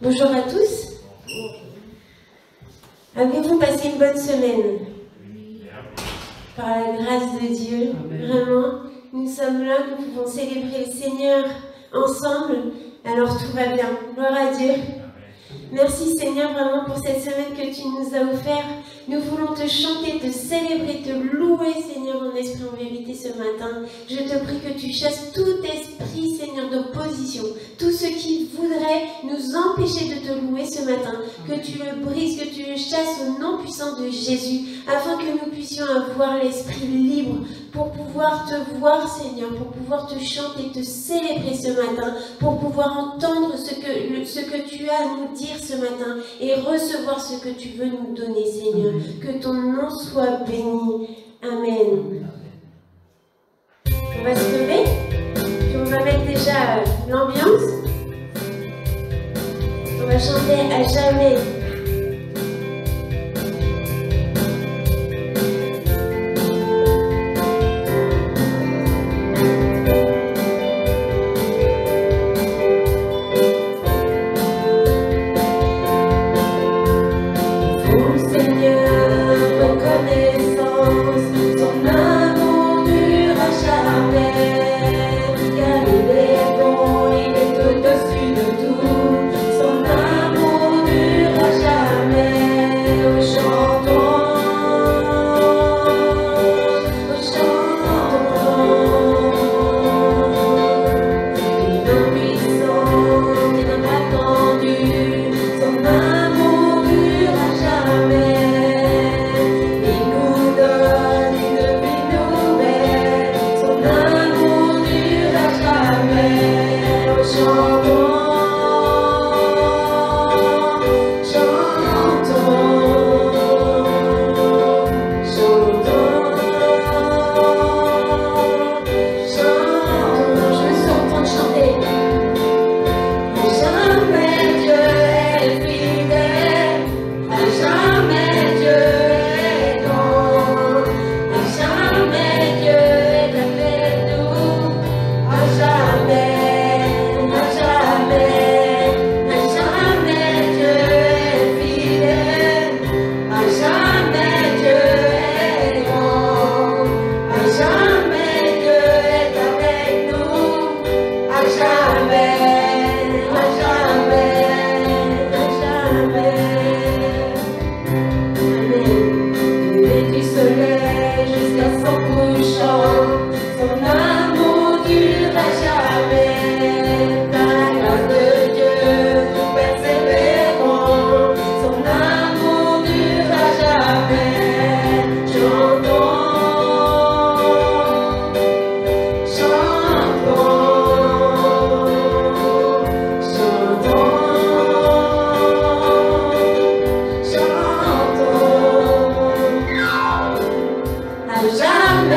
Bonjour à tous. Avez-vous passé une bonne semaine? Par la grâce de Dieu, vraiment, nous sommes là, nous pouvons célébrer le Seigneur ensemble, alors tout va bien. Gloire à Dieu. Merci Seigneur vraiment pour cette semaine que tu nous as offert. Nous voulons te chanter, te célébrer, te louer Seigneur en esprit, en vérité ce matin. Je te prie que tu chasses tout esprit Seigneur d'opposition, tout ce qui voudrait nous empêcher de te louer ce matin, que tu le brises, que tu le chasses au nom puissant de Jésus, afin que nous puissions avoir l'esprit libre pour pouvoir te voir Seigneur, pour pouvoir te chanter, te célébrer ce matin, pour pouvoir entendre ce que tu as à nous dire ce matin et recevoir ce que tu veux nous donner Seigneur. Que ton nom soit béni. Amen. On va se lever, puis on va mettre déjà l'ambiance. On va chanter à jamais. À jamais,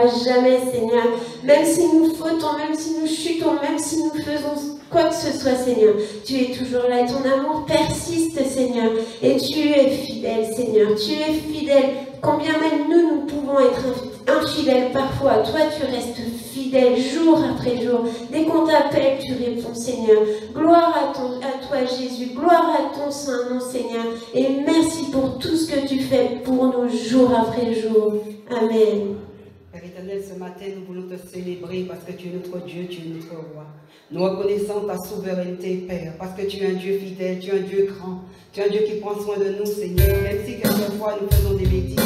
lâcheras jamais, Seigneur. Même si nous fautons, même si nous chutons, même si nous faisons quoi que ce soit, Seigneur, tu es toujours là et ton amour persiste, Seigneur. Et tu es fidèle, Seigneur. Tu es fidèle. Combien même nous pouvons être infidèles parfois, toi tu restes fidèle jour après jour. Dès qu'on t'appelle, tu réponds, Seigneur. Gloire à toi, Jésus. Gloire à ton saint nom, Seigneur. Et merci pour tout ce que tu fais pour nous jour après jour. Amen. Père éternel, ce matin, nous voulons te célébrer parce que tu es notre Dieu, tu es notre roi. Nous reconnaissons ta souveraineté, Père, parce que tu es un Dieu fidèle, tu es un Dieu grand, tu es un Dieu qui prend soin de nous, Seigneur. Même si quelquefois nous faisons des bêtises,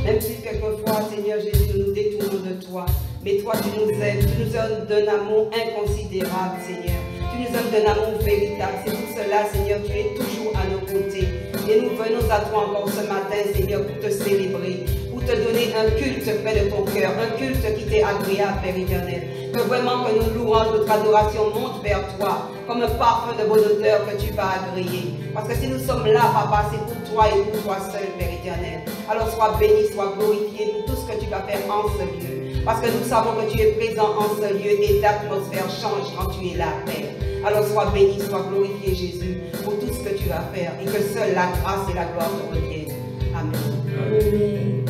même si quelquefois, Seigneur Jésus, nous nous détournons de toi, mais toi, tu nous aimes, tu nous aimes d'un amour inconsidérable, Seigneur. Tu nous aimes d'un amour véritable. C'est pour cela, Seigneur, tu es toujours à nos côtés. Et nous venons à toi encore ce matin, Seigneur, pour te célébrer, pour te donner un culte près de ton cœur, un culte qui t'est agréable, Père éternel. Que vraiment que nos louanges, notre adoration montent vers toi, comme un parfum de bonne odeur que tu vas agréer. Parce que si nous sommes là, Papa, c'est pour toi et pour toi seul, Père éternel. Alors sois béni, sois glorifié pour tout ce que tu vas faire en ce lieu. Parce que nous savons que tu es présent en ce lieu et l'atmosphère change quand tu es là, Père. Alors sois béni, sois glorifié, Jésus, pour tout ce que tu vas faire et que seule la grâce et la gloire te reviennent. Amen. Amen.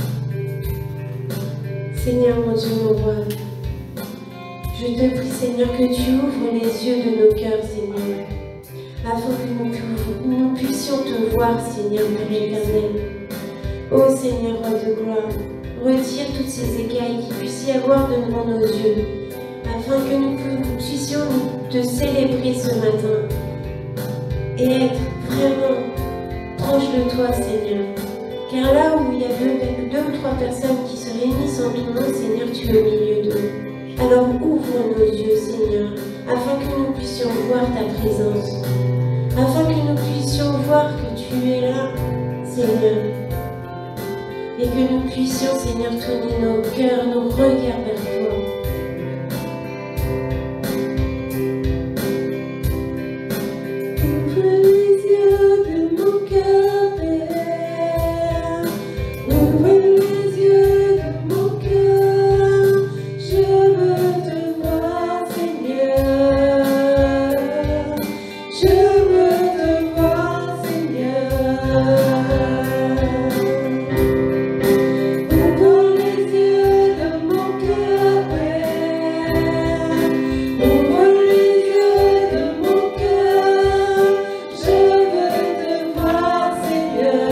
Seigneur, mon Dieu, mon roi, je te prie, Seigneur, que tu ouvres les yeux de nos cœurs, Seigneur, afin que nous puissions te voir, Seigneur, Père éternel. Ô Seigneur, roi de gloire, retire toutes ces écailles qu'il puisse y avoir devant nos yeux, afin que nous puissions te célébrer ce matin et être vraiment proche de toi, Seigneur. Car là où il y a deux ou trois personnes qui se réunissent en ton nom, Seigneur, tu es au milieu d'eux. Alors ouvre nos yeux, Seigneur, afin que nous puissions voir ta présence, afin que nous puissions voir que tu es là, Seigneur, et que nous puissions, Seigneur, tourner nos cœurs, nos regards vers toi. Ouvre les yeux de mon cœur, Père. Ouvre les yeux de mon cœur. Je veux te voir, Seigneur. Je veux te voir, Seigneur. Ouvre les yeux de mon cœur, Père. Ouvre les yeux de mon cœur. Je veux te voir, Seigneur.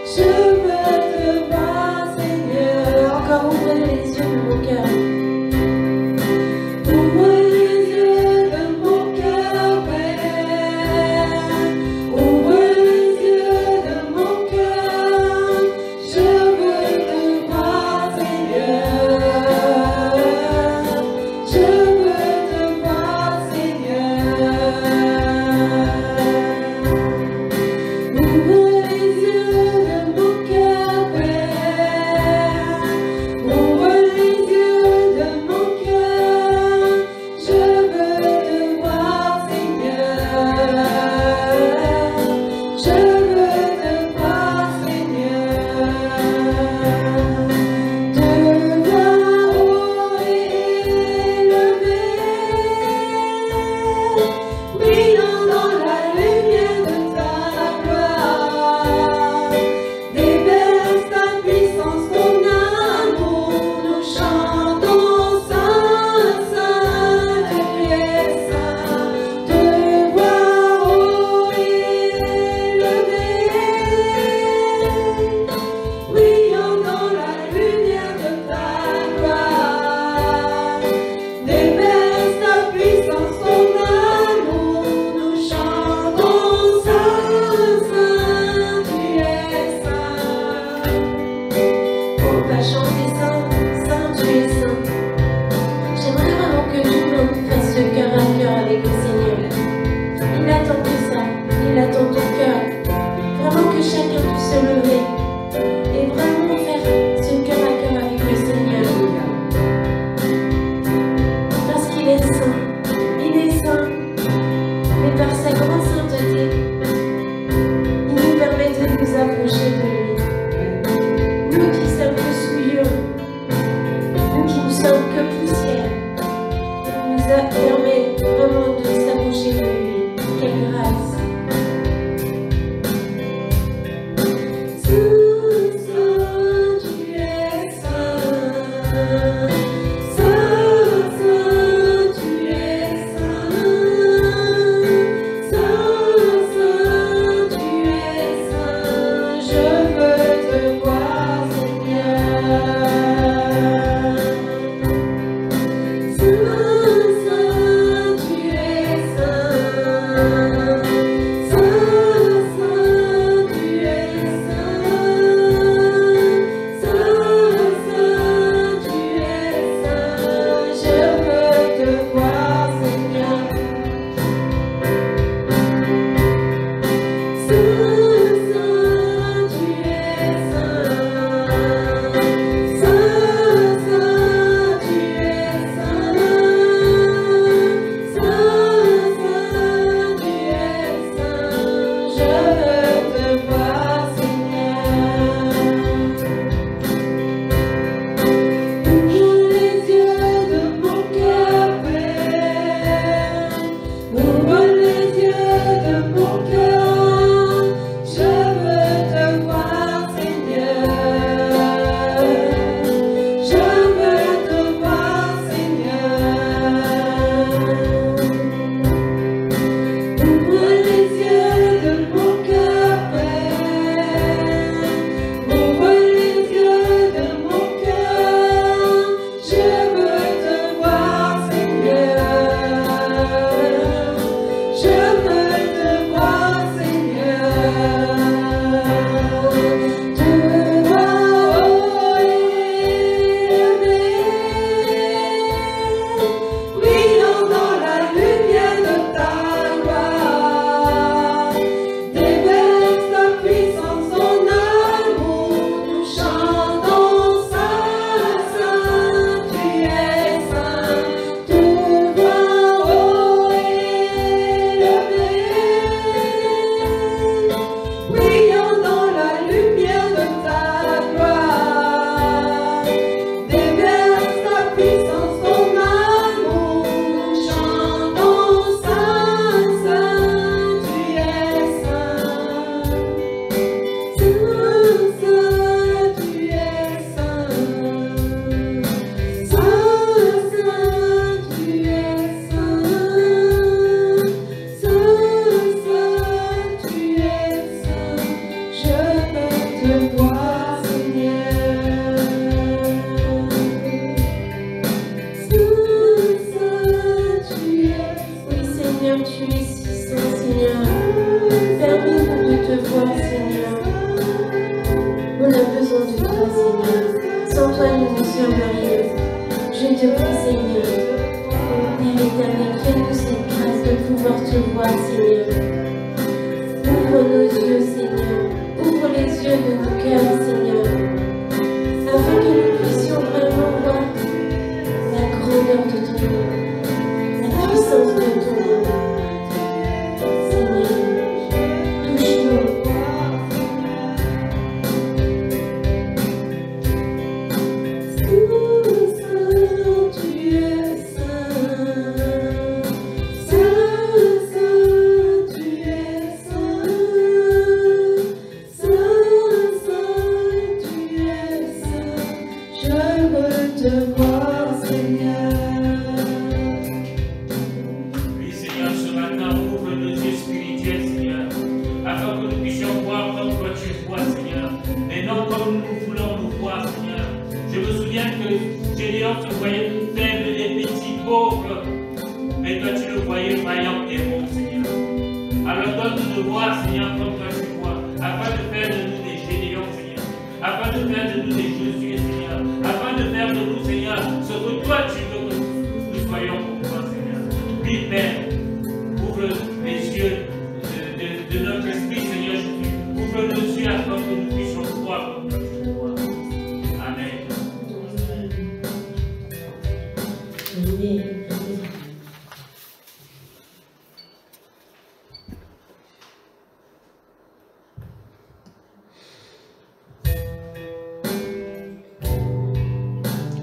Je veux te voir, Seigneur. Encore ouvre les yeux de mon cœur. Ouvre les yeux de mon cœur, Père. Ouvre les yeux de mon cœur. Je veux te voir, Seigneur. Je veux te voir, Seigneur. Ouvre les yeux de mon cœur, Père. Ouvre les yeux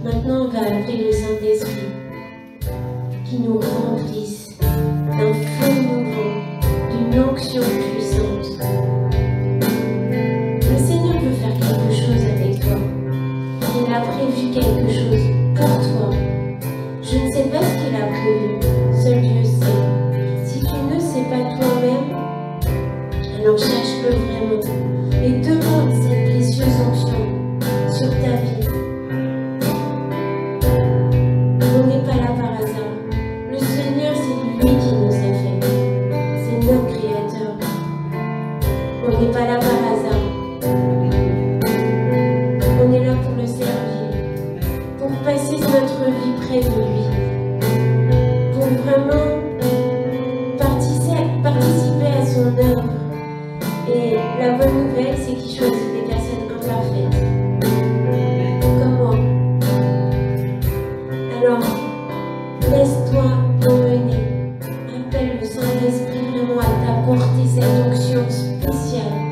Maintenant, on va appeler le Saint-Esprit qui nous remplisse d'un feu nouveau, d'une onction puissante. Le Seigneur veut faire quelque chose avec toi. Il a prévu quelque chose pour toi. Je ne sais pas ce qu'il a prévu, seul Dieu sait. Si tu ne sais pas toi-même, alors cherche-le vraiment et demande cette précieuse onction sur ta vie. On n'est pas là par hasard. Le Seigneur, c'est lui qui nous a fait. C'est notre Créateur. On n'est pas là par hasard. On est là pour le servir, pour passer notre vie près de lui, pour vraiment participer à son œuvre. Et la bonne nouvelle, c'est qu'il choisit des personnes imparfaites, comme moi. Alors, laisse-toi emmener. Appelle le Saint-Esprit vraiment à t'apporter cette onction spéciale.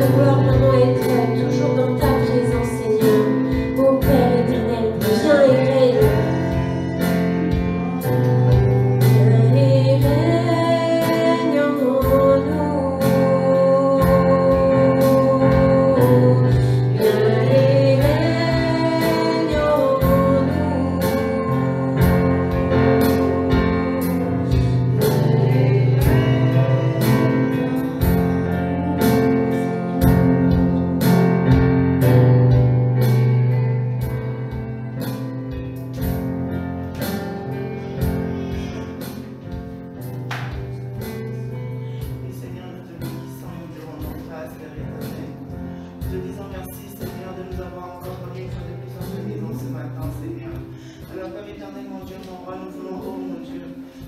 vouloir vraiment être toujours dans ta présence, Seigneur. Ô Père éternel, viens et règne. Viens et règne en nous. Viens et règne en nous. Et Seigneur, nous te bénissons, nous te rendons grâce, Père éternel. Nous te disons merci, Seigneur, de nous avoir encore donné une fois de plus en ta maison ce matin, Seigneur. Alors, Père éternel, mon Dieu, mon roi, nous voulons, oh mon Dieu,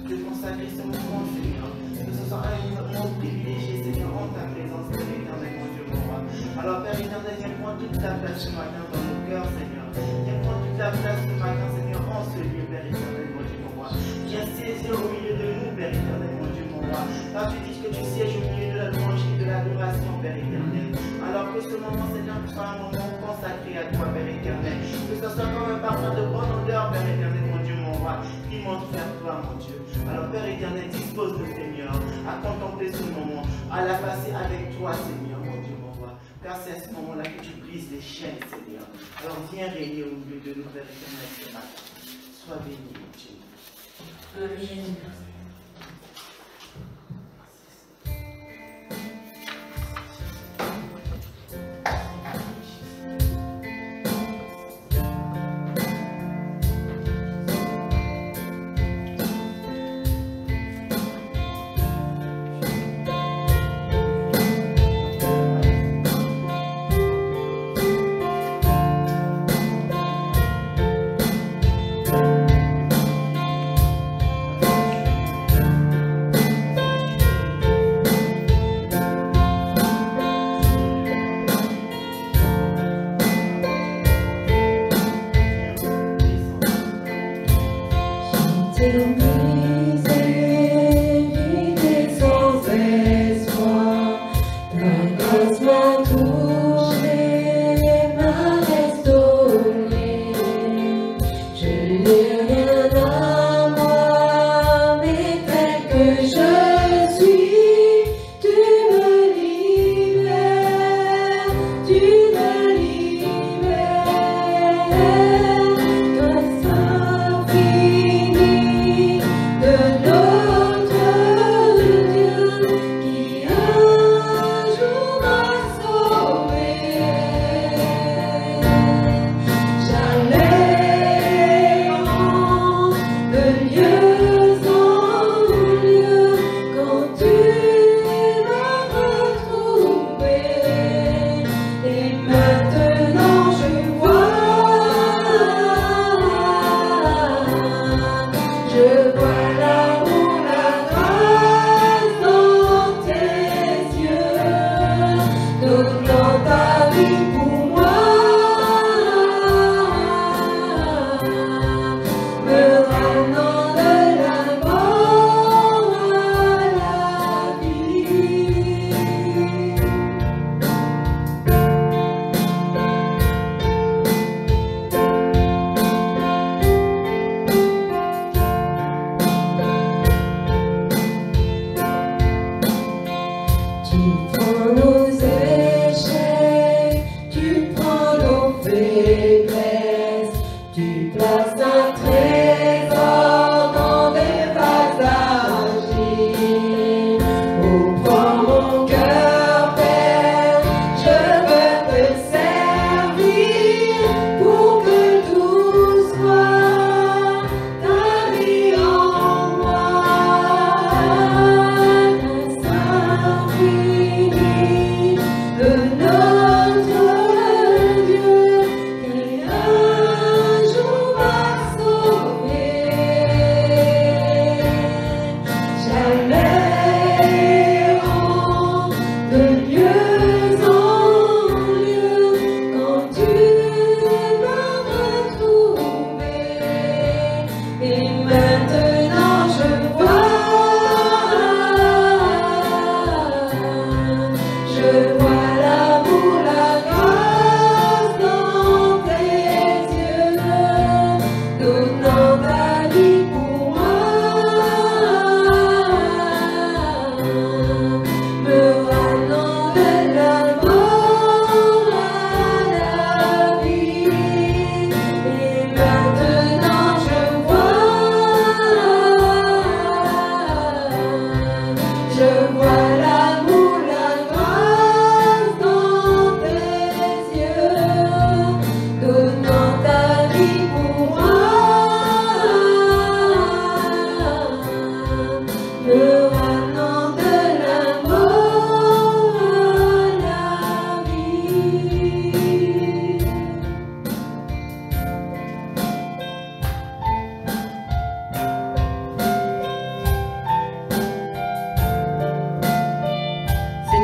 te consacrer ce moment, Seigneur. Que ce soit un moment privilégié, Seigneur, en ta présence, Père éternel, mon Dieu, mon roi. Alors, Père éternel, viens prendre toute ta place ce matin dans nos cœurs, Seigneur. Viens prendre toute ta place ce matin, Seigneur, en ce lieu, Père éternel, mon Dieu, mon roi. Viens saisir au milieu de nous, Père éternel, mon Dieu, mon roi. Car tu dis que tu sièges au milieu de la louange et de l'adoration, Père éternel. Alors que ce moment, Seigneur, soit un moment consacré à toi, Père éternel. Que ce soit comme un parfum de bonne odeur, Père éternel, mon Dieu, mon roi, qui monte vers toi, mon Dieu. Alors, Père éternel, dispose-nous, Seigneur, à contempler ce moment, à la passer avec toi, Seigneur, mon Dieu, mon roi. Car c'est à ce moment-là que tu brises les chaînes, Seigneur. Alors, viens régner au milieu de nous, Père éternel, ce matin. Sois béni, mon Dieu. Amen.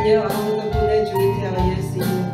Seigneur, avant de te connaître, je n'étais rien, Seigneur.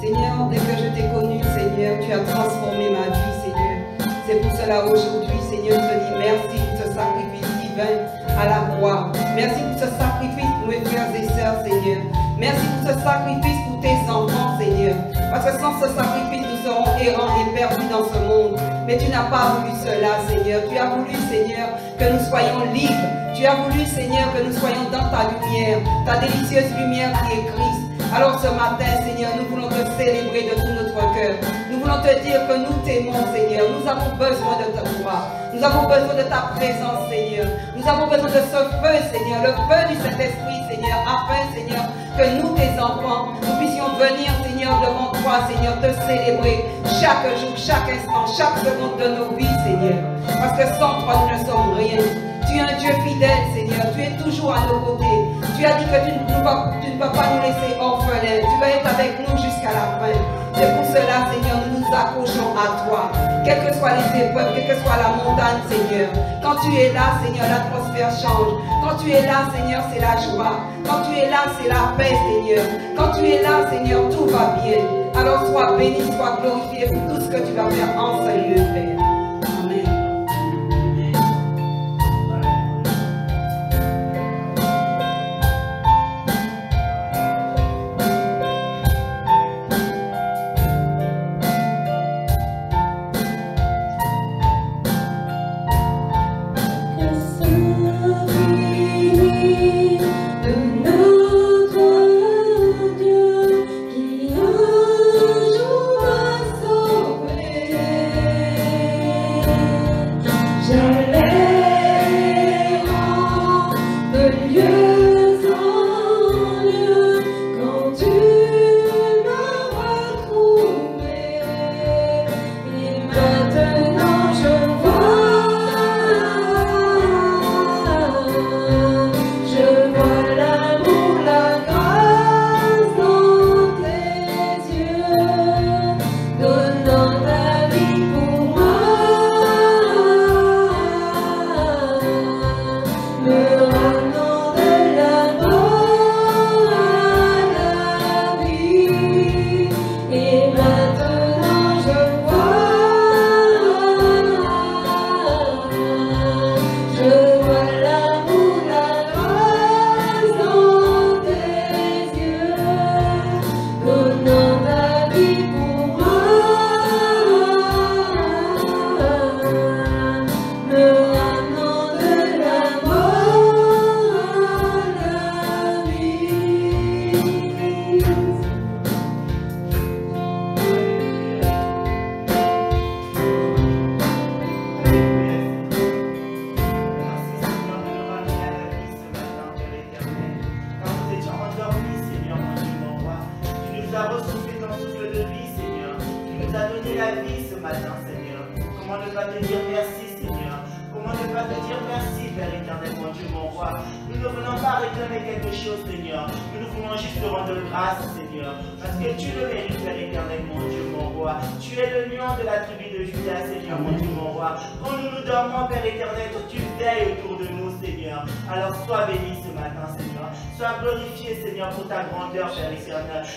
Seigneur, dès que je t'ai connu, Seigneur, tu as transformé ma vie, Seigneur. C'est pour cela aujourd'hui, Seigneur, je te dis merci pour ce sacrifice divin à la croix. Merci pour ce sacrifice pour mes frères et sœurs, Seigneur. Merci pour ce sacrifice pour tes enfants, Seigneur. Parce que sans ce sacrifice, nous serons errants et perdus dans ce monde. Mais tu n'as pas voulu cela, Seigneur. Tu as voulu, Seigneur, que nous soyons libres. Tu as voulu, Seigneur, que nous soyons dans ta lumière, ta délicieuse lumière qui est Christ. Alors ce matin, Seigneur, nous voulons te célébrer de tout notre cœur. Nous voulons te dire que nous t'aimons, Seigneur. Nous avons besoin de ta gloire. Nous avons besoin de ta présence, Seigneur. Nous avons besoin de ce feu, Seigneur, le feu du Saint-Esprit, Seigneur, afin, Seigneur, que nous, tes enfants, nous puissions venir, Seigneur, devant toi, Seigneur, te célébrer chaque jour, chaque instant, chaque seconde de nos vies, Seigneur. Parce que sans toi, nous ne sommes rien. Tu es un Dieu fidèle, Seigneur. Tu es toujours à nos côtés. Tu as dit que tu ne vas pas nous laisser orphelins. Tu vas être avec nous jusqu'à la fin. C'est pour cela, Seigneur, nous nous accrochons à toi. Quelles que soient les épreuves, quelle que soit la montagne, Seigneur. Quand tu es là, Seigneur, l'atmosphère change. Quand tu es là, Seigneur, c'est la joie. Quand tu es là, c'est la paix, Seigneur. Quand tu es là, Seigneur, tout va bien. Alors sois béni, sois glorifié pour tout ce que tu vas faire en ce lieu, Père.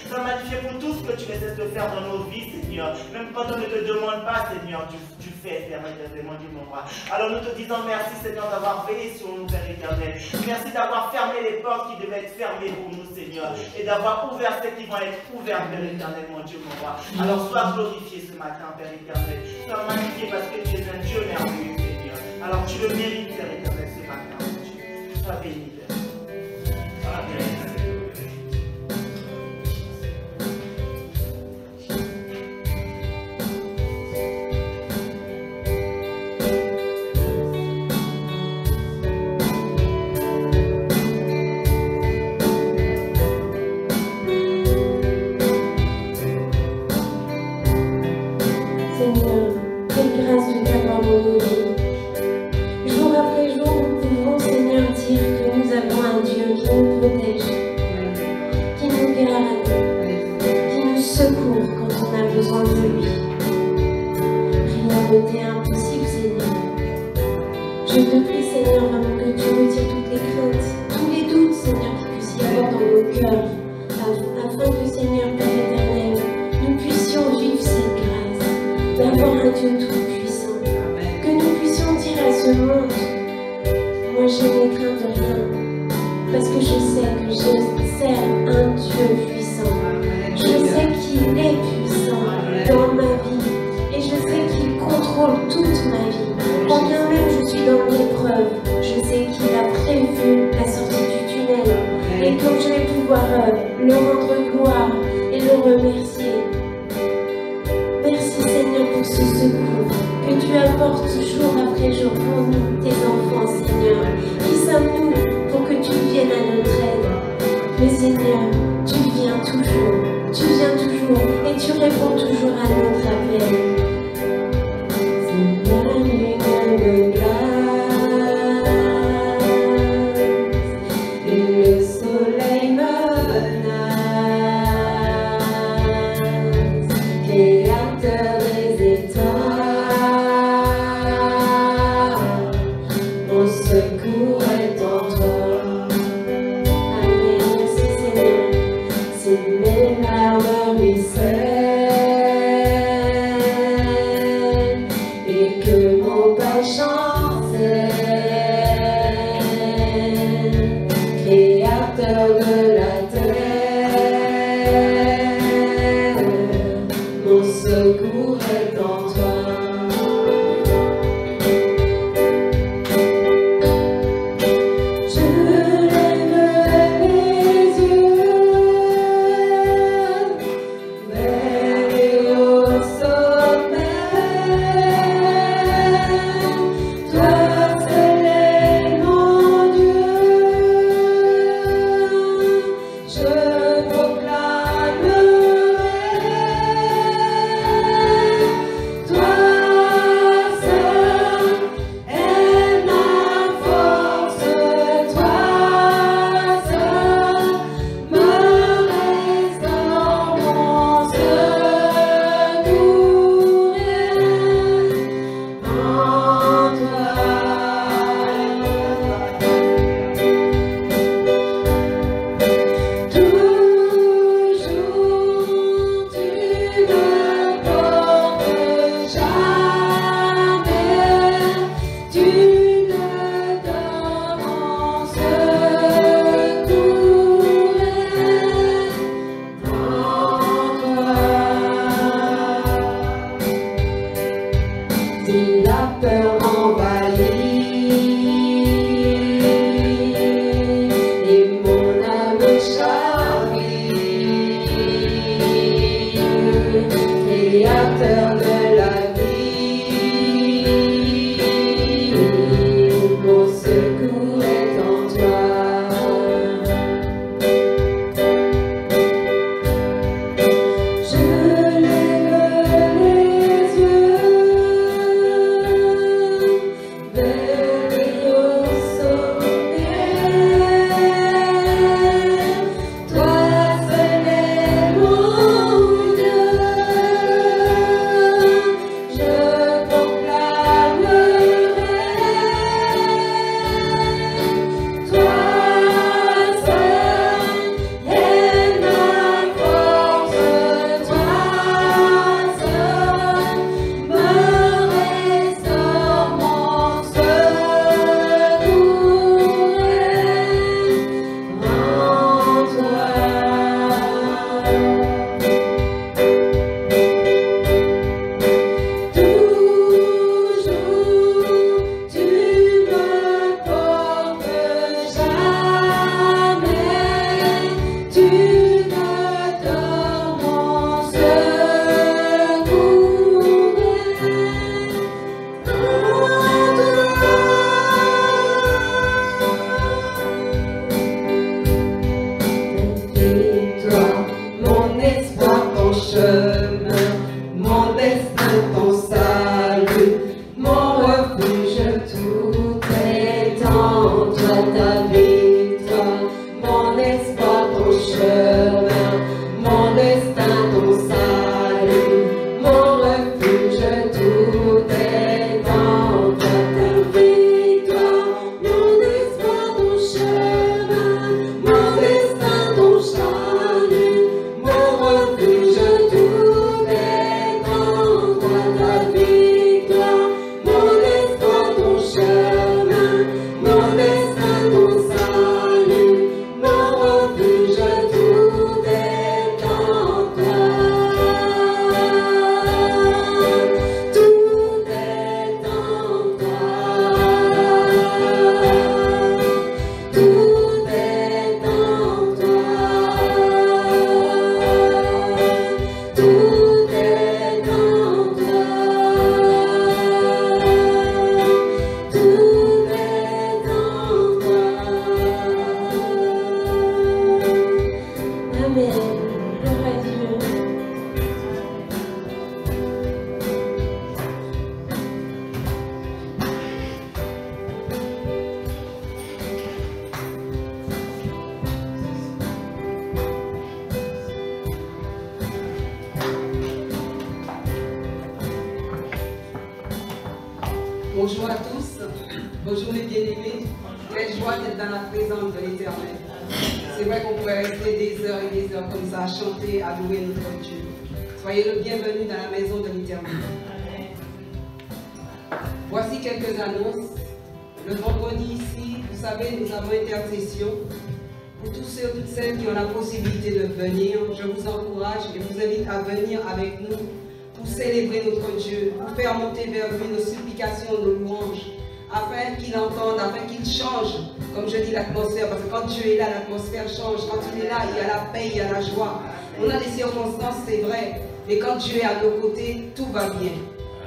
Sois magnifié pour tout ce que tu ne cesses de faire dans nos vies, Seigneur. Même quand on ne te demande pas, Seigneur, tu fais, Père éternellement, Dieu mon roi. Alors nous te disons merci, Seigneur, d'avoir veillé sur nous, Père éternel. Merci d'avoir fermé les portes qui devaient être fermées pour nous, Seigneur. Et d'avoir ouvert celles qui vont être ouvertes, Père éternellement, Dieu mon roi. Alors sois glorifié ce matin, Père éternel. Sois magnifié parce que tu es un Dieu merveilleux, Seigneur. Alors tu le mérites, Père éternel, ce matin, mon Dieu. Sois béni, Père. Amen. Je te prie, Seigneur, vraiment que tu retires toutes les craintes, tous les doutes, Seigneur, qui puissent y avoir dans nos cœurs. cœur, afin que, Seigneur Père éternel, nous puissions vivre cette grâce d'avoir un Dieu tout-puissant. Que nous puissions dire à ce monde, moi je n'ai craint de rien, parce que je sais que je sers un Dieu puissant. Je sais qu'il est puissant dans ma vie et je sais qu'il contrôle toute ma vie. Quand bien même je suis dans l'épreuve, je sais qu'il a prévu la sortie du tunnel et que je vais pouvoir le rendre gloire et le remercier. Merci Seigneur pour ce secours que tu apportes jour après jour pour nous, tes enfants Seigneur. Qui sommes-nous pour que tu viennes à notre aide? Mais Seigneur, tu viens toujours et tu réponds toujours à notre appel. Seigneur, la lune me glace et le soleil me menace, créateur des étoiles, mon secours est en toi. Amen, merci Seigneur. Si mes larmes ruissellent et que mon pas chancelle, créateur de la terre, mon secours est en toi. Je lève les yeux Amen. Gloire à Dieu. Bonjour à tous, bonjour les bien-aimés, quelle joie d'être dans la présence de l'Éternel. C'est vrai qu'on pourrait rester des heures et des heures comme ça à chanter, à louer notre Dieu. Soyez le bienvenu dans la maison de l'Éternel. Voici quelques annonces. Le vendredi ici, vous savez, nous avons intercession. Pour tous ceux et toutes celles qui ont la possibilité de venir, je vous encourage et vous invite à venir avec nous pour célébrer notre Dieu, pour faire monter vers lui nos supplications, nos louanges, afin qu'il entende, afin qu'il change, comme je dis, l'atmosphère. Parce que quand Dieu est là, l'atmosphère change. Quand il est là, il y a la paix, il y a la joie. On a des circonstances, c'est vrai, mais quand Dieu est à nos côtés, tout va bien.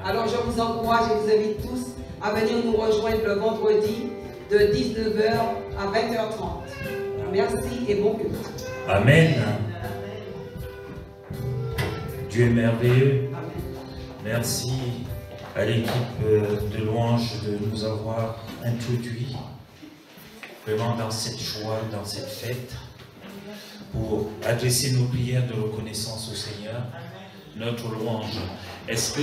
Alors je vous encourage et vous invite tous à venir nous rejoindre le vendredi de 19h à 20h30. Merci et bon culte. Amen. Dieu est merveilleux. Amen. Merci à l'équipe de louanges de nous avoir introduits vraiment dans cette joie, dans cette fête, pour adresser nos prières de reconnaissance au Seigneur, notre louange. Est-ce que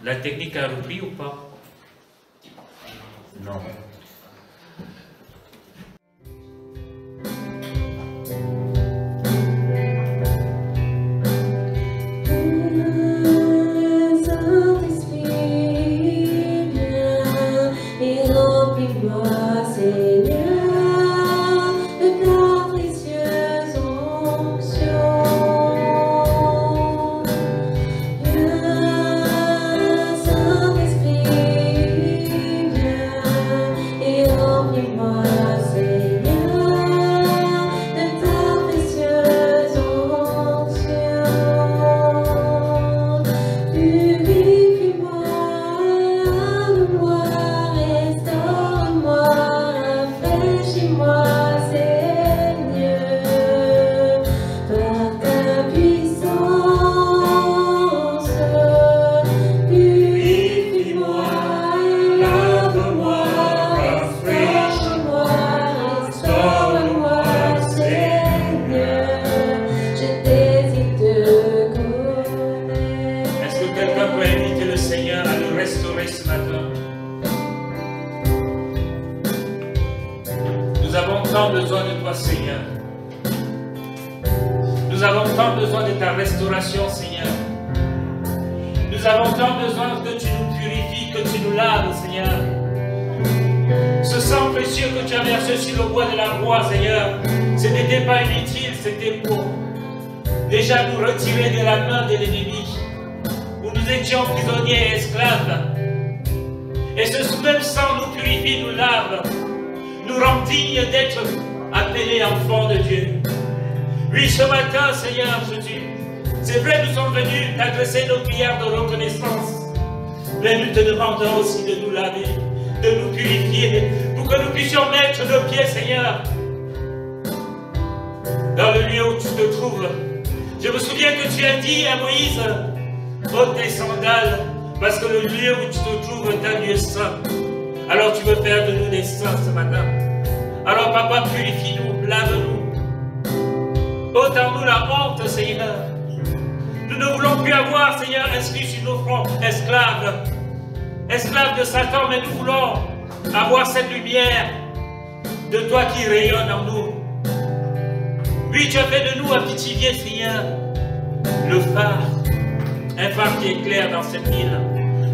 la technique a repris ou pas? Non. Restauration, Seigneur. Nous avons tant besoin que tu nous purifies, que tu nous laves, Seigneur. Ce sang précieux que tu as versé sur le bois de la croix, Seigneur, ce n'était pas inutile, c'était pour déjà nous retirer de la main de l'ennemi, où nous étions prisonniers et esclaves. Et ce même sang nous purifie, nous lave, nous rend dignes d'être appelés enfants de Dieu. Oui, ce matin, Seigneur Jésus, c'est vrai, nous sommes venus t'adresser nos prières de reconnaissance, mais nous te demandons aussi de nous laver, de nous purifier, pour que nous puissions mettre nos pieds, Seigneur, dans le lieu où tu te trouves. Je me souviens que tu as dit à Moïse, ôte tes sandales, parce que le lieu où tu te trouves est un lieu saint. Alors tu veux faire de nous des saints ce matin. Alors papa, purifie-nous, lave-nous. Ôte en nous la honte, Seigneur. Nous ne voulons plus avoir, Seigneur, inscrit sur nos fronts, esclaves de Satan, mais nous voulons avoir cette lumière de toi qui rayonne en nous. Oui, tu as fait de nous un petit vieux, Seigneur, le phare, un phare qui éclaire dans cette ville,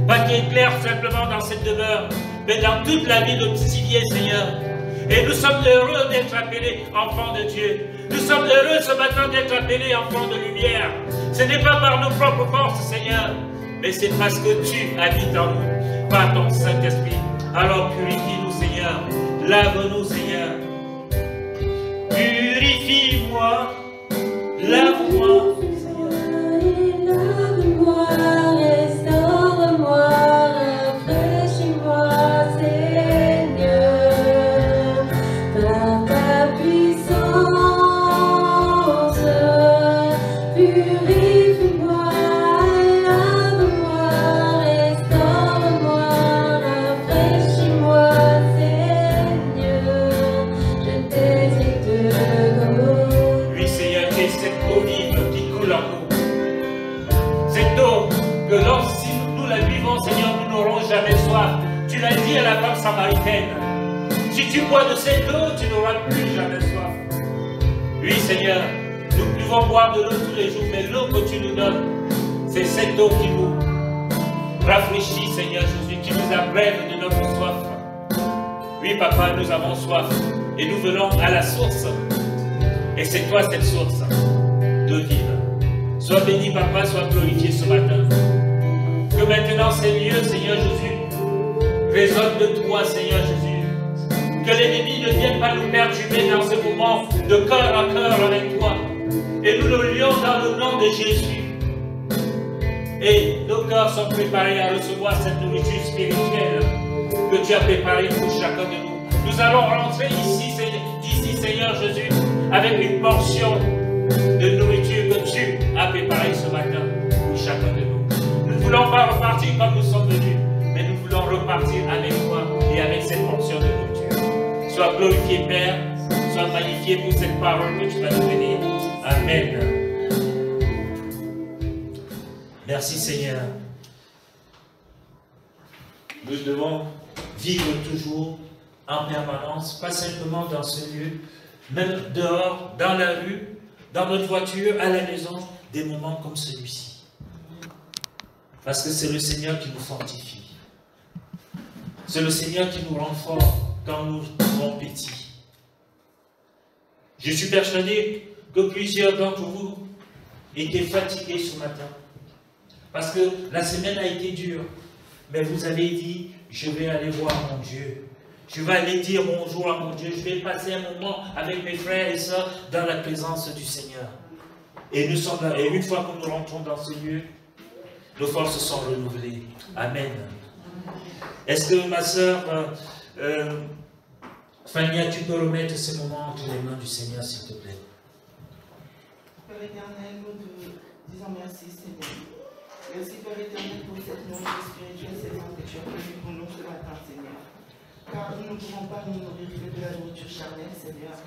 pas qui éclaire simplement dans cette demeure, mais dans toute la vie de petit vieux, Seigneur. Et nous sommes heureux d'être appelés enfants de Dieu. Nous sommes heureux ce matin d'être appelés enfants de lumière. Ce n'est pas par nos propres forces, Seigneur, mais c'est parce que tu habites en nous, par ton Saint-Esprit. Alors purifie-nous, Seigneur. Lave-nous, Seigneur. Purifie-moi. Lave-moi. Lave-moi, restaure-moi, rafraîchis-moi, Seigneur, par ta puissance. tu l'as dit à la femme samaritaine, si tu bois de cette eau, tu n'auras plus jamais soif. Oui, Seigneur, nous pouvons boire de l'eau tous les jours, mais l'eau que tu nous donnes, c'est cette eau qui nous rafraîchit, Seigneur Jésus, qui nous abrève de notre soif. Oui, Papa, nous avons soif et nous venons à la source. Et c'est toi cette source de vie. Sois béni, Papa, sois glorifié ce matin. Que maintenant ces lieux, Seigneur Jésus, résonnent de toi, Seigneur Jésus. Que l'ennemi ne vienne pas nous perturber dans ce moment de cœur à cœur avec toi. Et nous le lions dans le nom de Jésus. Et nos cœurs sont préparés à recevoir cette nourriture spirituelle que tu as préparée pour chacun de nous. Nous allons rentrer ici, Seigneur Jésus, avec une portion de nourriture que tu as préparée ce matin pour chacun de nous. Nous ne voulons pas repartir comme nous sommes venus, mais nous voulons repartir avec toi et avec cette portion de nourriture. Sois glorifié, Père, sois magnifié pour cette parole que tu vas nous donner. Amen. Merci, Seigneur. Nous devons vivre toujours en permanence, pas simplement dans ce lieu, même dehors, dans la rue, dans notre voiture, à la maison, des moments comme celui-ci. Parce que c'est le Seigneur qui nous fortifie. C'est le Seigneur qui nous rend forts quand nous sommes petits. Je suis persuadé que plusieurs d'entre vous étaient fatigués ce matin. Parce que la semaine a été dure. Mais vous avez dit, je vais aller voir mon Dieu. Je vais aller dire bonjour à mon Dieu. Je vais passer un moment avec mes frères et sœurs dans la présence du Seigneur. Et nous sommes là. Et une fois que nous rentrons dans ce lieu, nos forces sont renouvelées. Amen. Est-ce que ma sœur Fania, tu peux remettre ce moment entre les mains du Seigneur, s'il te plaît? Père éternel, nous te disons merci, Seigneur. Merci, Père éternel, pour cette nourriture spirituelle, Seigneur, que tu as prévue pour nous ce matin, Seigneur. Car nous ne pouvons pas nous nourrir que de la nourriture charnelle, Seigneur,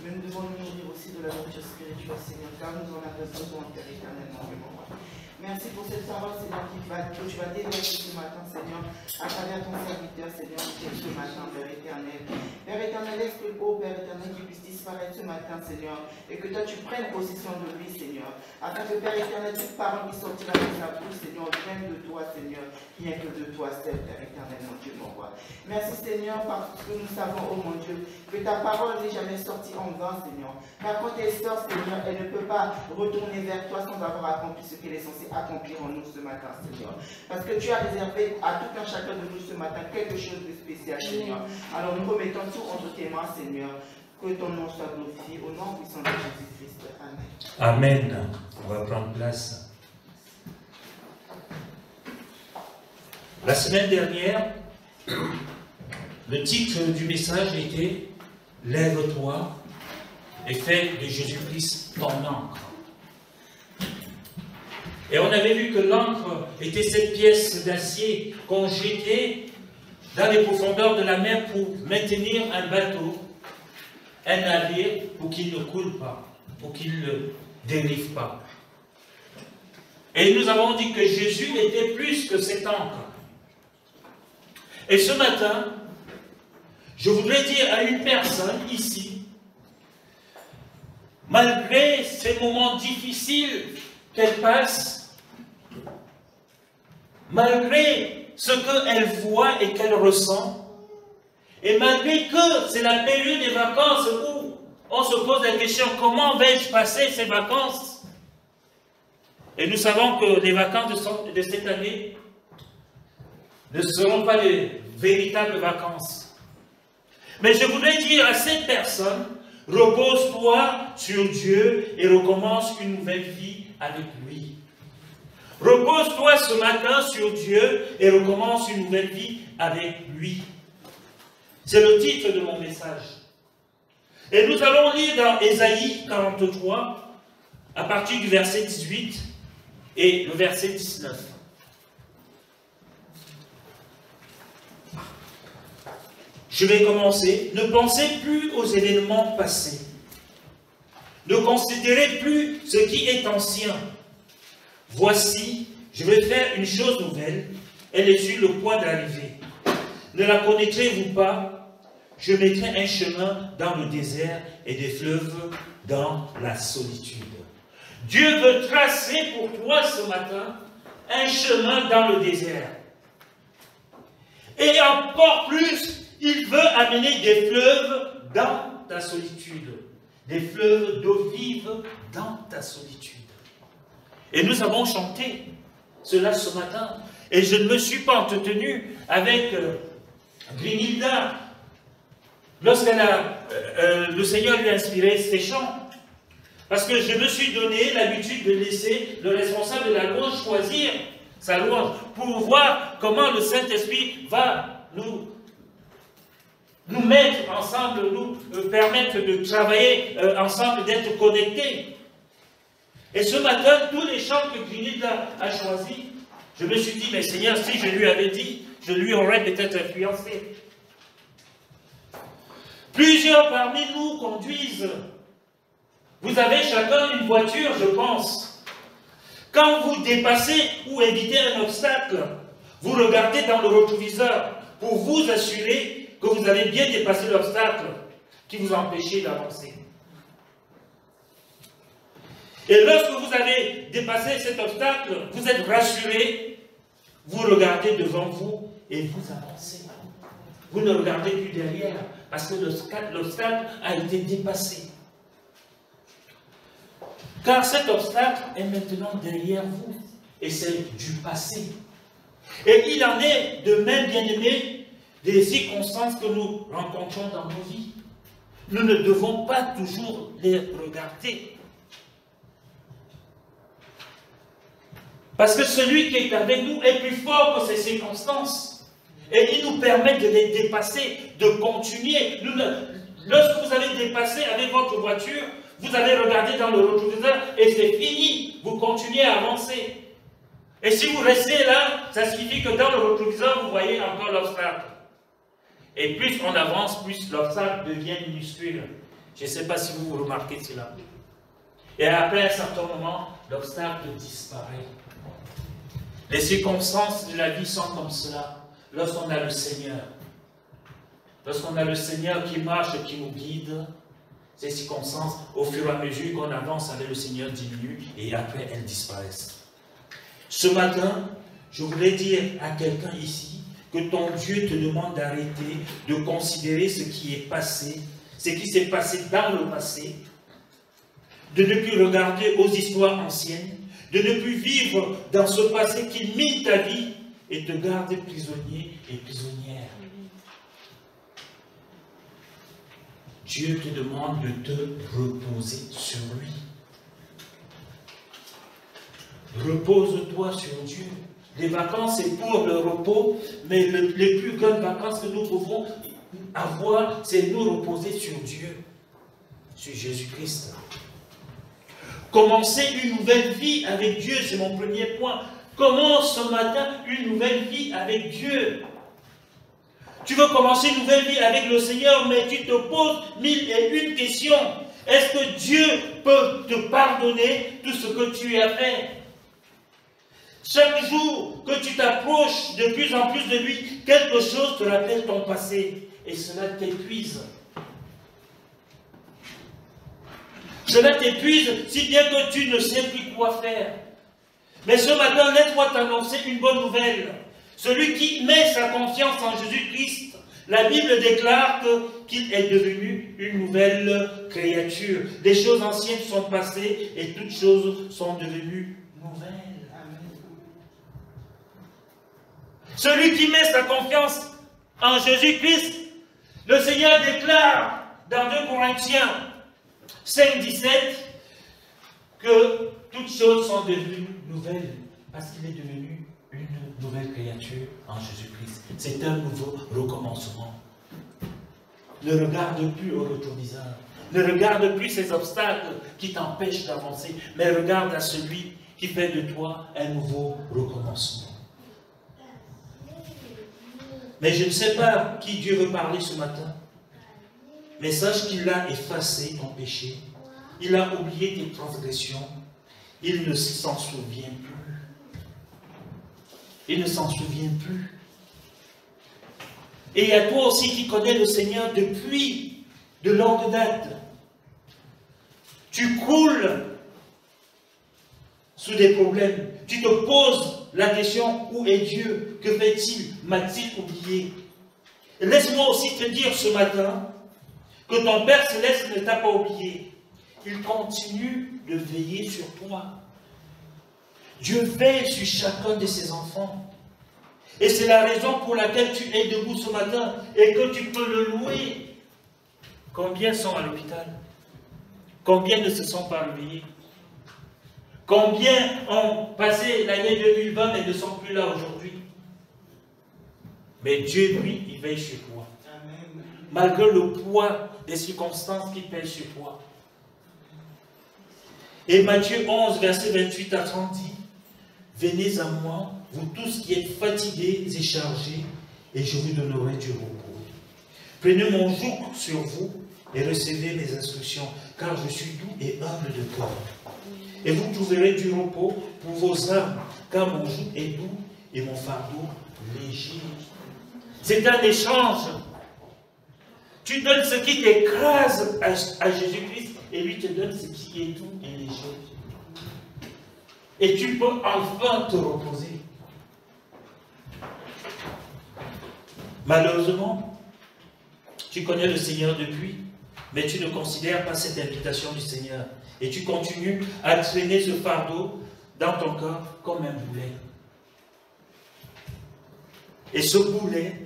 mais nous devons nous nourrir aussi de la nourriture spirituelle, Seigneur, car nous en avons besoin, Père éternel, mon roi. Merci pour cette parole, Seigneur, que tu vas déverser ce matin, Seigneur, à travers ton serviteur, Seigneur, qui est ce matin, Père éternel. Père éternel, laisse que le beau Père éternel qui puisse disparaître ce matin, Seigneur, et que toi tu prennes possession de lui, Seigneur, afin que, Père éternel, toute parole qui sortira de sa bouche, Seigneur, vienne de toi, Seigneur, rien que de toi seul, Père éternel, mon Dieu, mon roi. Merci, Seigneur, parce que nous savons, oh mon Dieu, que ta parole n'est jamais sortie en vain, Seigneur. Car quand elle sort, Seigneur, elle ne peut pas retourner vers toi sans avoir accompli ce qu'elle est censée accomplir en nous ce matin, Seigneur. Parce que tu as réservé à tout un chacun de nous ce matin quelque chose de spécial, Seigneur. Alors nous remettons tout entre tes mains, Seigneur. Que ton nom soit glorifié au nom puissant de Jésus-Christ. Amen. Amen. On va prendre place. La semaine dernière, le titre du message était « Lève-toi et fais de Jésus-Christ ton ancre ». Et on avait vu que l'encre était cette pièce d'acier qu'on jetait dans les profondeurs de la mer pour maintenir un bateau, un navire, pour qu'il ne coule pas, pour qu'il ne dérive pas. Et nous avons dit que Jésus était plus que cette encre. Et ce matin, je voudrais dire à une personne ici, malgré ces moments difficiles qu'elle passe, malgré ce qu'elle voit et qu'elle ressent, et malgré que c'est la période des vacances où on se pose la question, comment vais-je passer ces vacances? Et nous savons que les vacances de cette année ne seront pas les véritables vacances. Mais je voudrais dire à cette personne, repose-toi sur Dieu et recommence une nouvelle vie avec lui. Repose-toi ce matin sur Dieu et recommence une nouvelle vie avec lui. C'est le titre de mon message. Et nous allons lire dans Ésaïe 43, à partir du verset 18 et le verset 19. Je vais commencer. Ne pensez plus aux événements passés. Ne considérez plus ce qui est ancien. Voici, je vais faire une chose nouvelle. Elle est sur le point d'arriver. ne la connaîtrez-vous pas? Je mettrai un chemin dans le désert et des fleuves dans la solitude. Dieu veut tracer pour toi ce matin un chemin dans le désert. Et encore plus, il veut amener des fleuves dans ta solitude. Des fleuves d'eau vive dans ta solitude. Et nous avons chanté cela ce matin. Et je ne me suis pas entretenu avec Brynilda lorsque le Seigneur lui a inspiré ces chants. Parce que je me suis donné l'habitude de laisser le responsable de la louange choisir sa louange pour voir comment le Saint-Esprit va nous mettre ensemble, nous permettre de travailler ensemble, d'être connectés. Et ce matin, tous les chants que Brynilda a choisis, je me suis dit, mais Seigneur, si je lui avais dit, je lui aurais peut-être influencé. Plusieurs parmi nous conduisent. Vous avez chacun une voiture, je pense. Quand vous dépassez ou évitez un obstacle, vous regardez dans le rétroviseur pour vous assurer que vous avez bien dépassé l'obstacle qui vous empêchait d'avancer. Et lorsque vous avez dépassé cet obstacle, vous êtes rassuré, vous regardez devant vous et vous avancez. Vous ne regardez plus derrière parce que l'obstacle a été dépassé. Car cet obstacle est maintenant derrière vous et c'est du passé. Et il en est de même, bien-aimés, des circonstances que nous rencontrons dans nos vies. Nous ne devons pas toujours les regarder. Parce que celui qui est avec nous est plus fort que ces circonstances. Et il nous permet de les dépasser, de continuer. Lorsque vous avez dépassé avec votre voiture, vous avez regardé dans le rétroviseur et c'est fini. Vous continuez à avancer. Et si vous restez là, ça signifie que dans le rétroviseur, vous voyez encore l'obstacle. Et plus on avance, plus l'obstacle devient minuscule. Je ne sais pas si vous remarquez cela. Et après un certain moment, l'obstacle disparaît. Les circonstances de la vie sont comme cela. Lorsqu'on a le Seigneur. Lorsqu'on a le Seigneur qui marche, qui nous guide, ces circonstances, au fur et à mesure qu'on avance avec le Seigneur, diminuent et après elles disparaissent. Ce matin, je voulais dire à quelqu'un ici que ton Dieu te demande d'arrêter de considérer ce qui est passé, ce qui s'est passé dans le passé, de ne plus regarder aux histoires anciennes, de ne plus vivre dans ce passé qui mine ta vie et te garde prisonnier et prisonnière. Dieu te demande de te reposer sur lui. Repose-toi sur Dieu. Les vacances, c'est pour le repos, mais les plus grandes vacances que nous pouvons avoir, c'est nous reposer sur Dieu, sur Jésus-Christ. Commencer une nouvelle vie avec Dieu, c'est mon premier point. Commence ce matin une nouvelle vie avec Dieu. Tu veux commencer une nouvelle vie avec le Seigneur, mais tu te poses 1001 questions. Est-ce que Dieu peut te pardonner tout ce que tu as fait? Chaque jour que tu t'approches de plus en plus de lui, quelque chose te rappelle ton passé. Et cela t'épuise. Cela t'épuise si bien que tu ne sais plus quoi faire. Mais ce matin, laisse-moi t'annoncer une bonne nouvelle. Celui qui met sa confiance en Jésus-Christ, la Bible déclare qu'il est devenu une nouvelle créature. Les choses anciennes sont passées et toutes choses sont devenues nouvelles. Celui qui met sa confiance en Jésus-Christ, le Seigneur déclare dans 2 Corinthiens 5,17 que toutes choses sont devenues nouvelles parce qu'il est devenu une nouvelle créature en Jésus-Christ. C'est un nouveau recommencement. Ne regarde plus au rétroviseur. Ne regarde plus ces obstacles qui t'empêchent d'avancer, mais regarde à celui qui fait de toi un nouveau recommencement. Mais je ne sais pas qui Dieu veut parler ce matin. Mais sache qu'il a effacé ton péché. Il a oublié tes transgressions. Il ne s'en souvient plus. Il ne s'en souvient plus. Et il y a toi aussi qui connais le Seigneur depuis de longue date. Tu croules sous des problèmes. Tu te poses la question, où est Dieu? Que fait-il? M'a-t-il oublié? Laisse-moi aussi te dire ce matin que ton Père Céleste ne t'a pas oublié. Il continue de veiller sur toi. Dieu veille sur chacun de ses enfants. Et c'est la raison pour laquelle tu es debout ce matin et que tu peux le louer. Combien sont à l'hôpital? Combien ne se sont pas réveillés? Combien ont passé l'année 2020 et ne sont plus là aujourd'hui? Mais Dieu, lui, il veille sur toi. Amen. Malgré le poids des circonstances qui pèsent sur toi. Et Matthieu 11, verset 28 à 30 dit, venez à moi, vous tous qui êtes fatigués et chargés, et je vous donnerai du repos. Prenez mon joug sur vous et recevez mes instructions, car je suis doux et humble de cœur. Et vous trouverez du repos pour vos âmes, car mon joug est doux et mon fardeau léger. C'est un échange. Tu donnes ce qui t'écrase à Jésus-Christ, et lui te donne ce qui est doux et léger. Et tu peux enfin te reposer. Malheureusement, tu connais le Seigneur depuis, mais tu ne considères pas cette invitation du Seigneur. Et tu continues à traîner ce fardeau dans ton cœur comme un boulet. Et ce boulet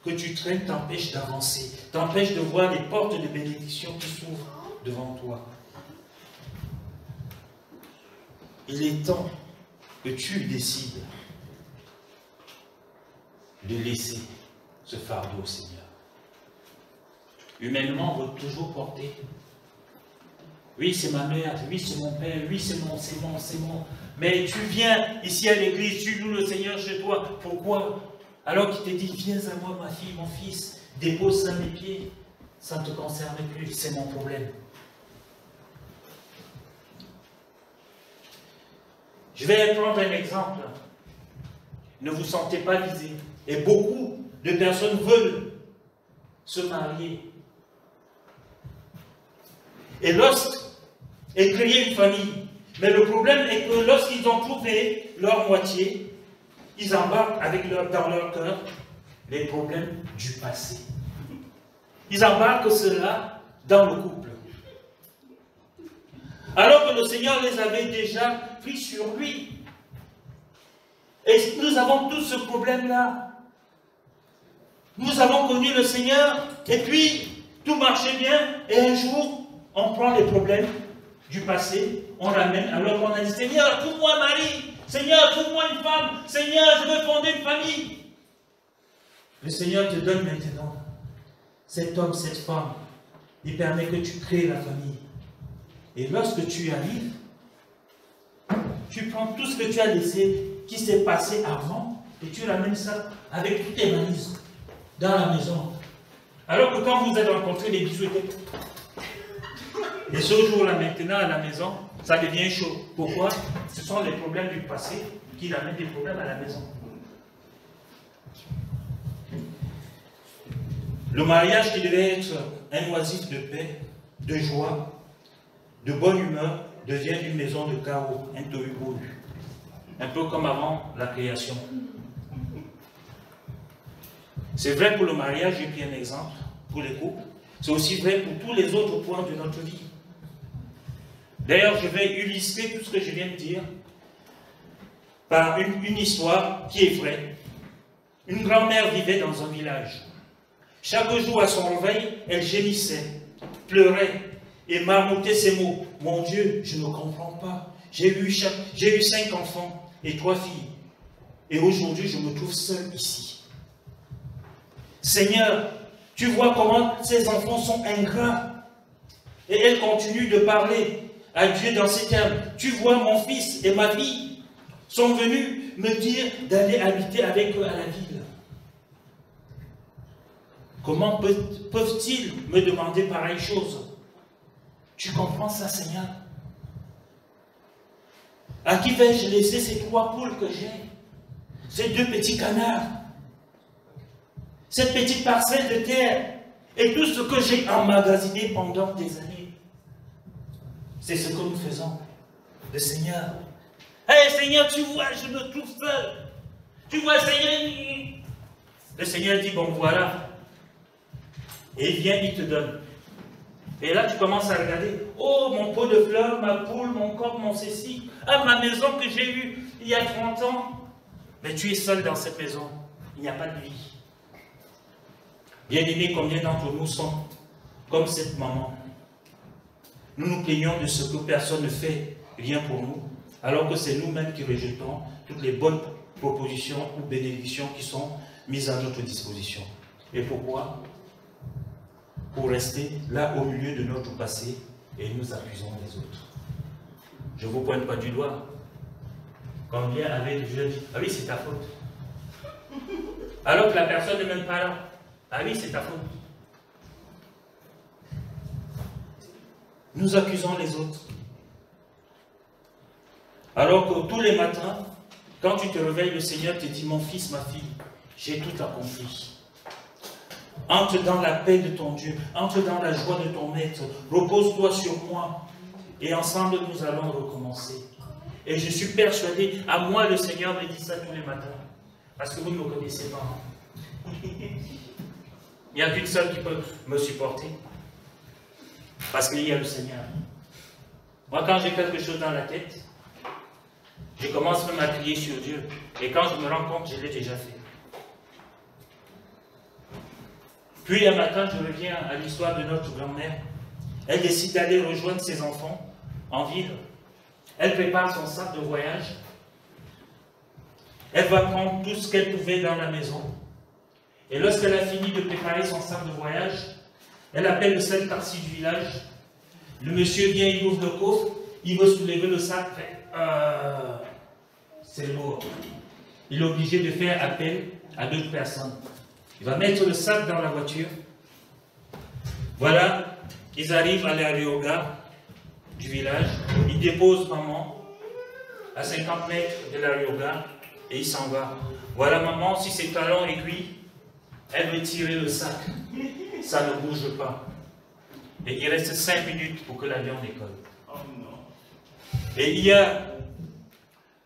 que tu traînes t'empêche d'avancer, t'empêche de voir les portes de bénédiction qui s'ouvrent devant toi. Il est temps que tu décides de laisser ce fardeau au Seigneur. Humainement, on veut toujours porter. Oui, c'est ma mère, oui, c'est mon père, oui, c'est mon. Mais tu viens ici à l'église, tu loues le Seigneur chez toi. Pourquoi? Alors qu'il te dit, viens à moi, ma fille, mon fils, dépose ça à mes pieds. Ça ne te concerne plus, c'est mon problème. Je vais prendre un exemple. Ne vous sentez pas visé. Et beaucoup de personnes veulent se marier. Et créer une famille. Mais le problème est que lorsqu'ils ont trouvé leur moitié, ils embarquent dans leur cœur les problèmes du passé. Ils embarquent cela dans le couple. Alors que le Seigneur les avait déjà pris sur lui. Et nous avons tous ce problème-là. Nous avons connu le Seigneur, et puis tout marchait bien, et un jour, on prend les problèmes du passé, on ramène, alors qu'on a dit, Seigneur, trouve-moi un mari, Seigneur, trouve-moi une femme, Seigneur, je veux fonder une famille. Le Seigneur te donne maintenant cet homme, cette femme, il permet que tu crées la famille. Et lorsque tu arrives, tu prends tout ce que tu as laissé, qui s'est passé avant, et tu ramènes ça avec toutes tes valises dans la maison. Alors que quand vous avez rencontré les bisous, et ce jour-là, maintenant, à la maison, ça devient chaud. Pourquoi? Ce sont les problèmes du passé qui ramènent des problèmes à la maison. Le mariage qui devait être un oasis de paix, de joie, de bonne humeur, devient une maison de chaos, un tohu-bohu. Un peu comme avant la création. C'est vrai pour le mariage, j'ai pris un exemple, pour les couples. C'est aussi vrai pour tous les autres points de notre vie. D'ailleurs, je vais illustrer tout ce que je viens de dire par une histoire qui est vraie. Une grand-mère vivait dans un village. Chaque jour à son réveil, elle gémissait, pleurait et marmottait ces mots. « Mon Dieu, je ne comprends pas. J'ai eu 5 enfants et 3 filles. Et aujourd'hui, je me trouve seule ici. Seigneur, tu vois comment ces enfants sont ingrats. » Et elle continue de parler à Dieu dans ces termes. « Tu vois, mon fils et ma fille sont venus me dire d'aller habiter avec eux à la ville. Comment peuvent-ils me demander pareille chose? Tu comprends ça, Seigneur? À qui vais-je laisser ces 3 poules que j'ai? Ces 2 petits canards? cette petite parcelle de terre et tout ce que j'ai emmagasiné pendant des années. C'est ce que nous faisons. Le Seigneur. Hey Seigneur, tu vois, je me trouve seul. Tu vois, Seigneur. Le Seigneur dit, bon voilà. Et il vient, il te donne. Et là, tu commences à regarder. Oh, mon pot de fleurs, ma poule, mon corps, mon ceci. Ah, ma maison que j'ai eue il y a 30 ans. Mais tu es seul dans cette maison. Il n'y a pas de vie. Bien-aimés, combien d'entre nous sont comme cette maman? Nous nous plaignons de ce que personne ne fait rien pour nous, alors que c'est nous-mêmes qui rejetons toutes les bonnes propositions ou bénédictions qui sont mises à notre disposition. Et pourquoi? Pour rester là au milieu de notre passé et nous accusons les autres. Je ne vous pointe pas du doigt. Combien avaient déjà dit, ah oui, c'est ta faute. Alors que la personne n'est même pas là. Ah oui, c'est ta faute. Nous accusons les autres. Alors que tous les matins, quand tu te réveilles, le Seigneur te dit, mon fils, ma fille, j'ai tout accompli. Entre dans la paix de ton Dieu, entre dans la joie de ton maître, repose-toi sur moi, et ensemble nous allons recommencer. Et je suis persuadé, à moi le Seigneur me dit ça tous les matins, parce que vous ne me connaissez pas. Il n'y a qu'une seule qui peut me supporter, parce qu'il y a le Seigneur. Moi, quand j'ai quelque chose dans la tête, je commence même à crier sur Dieu. Et quand je me rends compte, je l'ai déjà fait. Puis un matin, je reviens à l'histoire de notre grand-mère. Elle décide d'aller rejoindre ses enfants en ville. Elle prépare son sac de voyage. Elle va prendre tout ce qu'elle pouvait dans la maison. Et lorsqu'elle a fini de préparer son sac de voyage, elle appelle le seul taxi du village. Le monsieur vient, il ouvre le coffre, il veut soulever le sac. C'est lourd. Il est obligé de faire appel à d'autres personnes. Il va mettre le sac dans la voiture. Voilà, ils arrivent à l'aérogare du village. Ils déposent maman à 50 mètres de l'aérogare et il s'en va. Voilà maman, si ses talons aiguilles, elle veut tirer le sac. Ça ne bouge pas. Et il reste 5 minutes pour que l'avion décolle. Oh non. Et il y a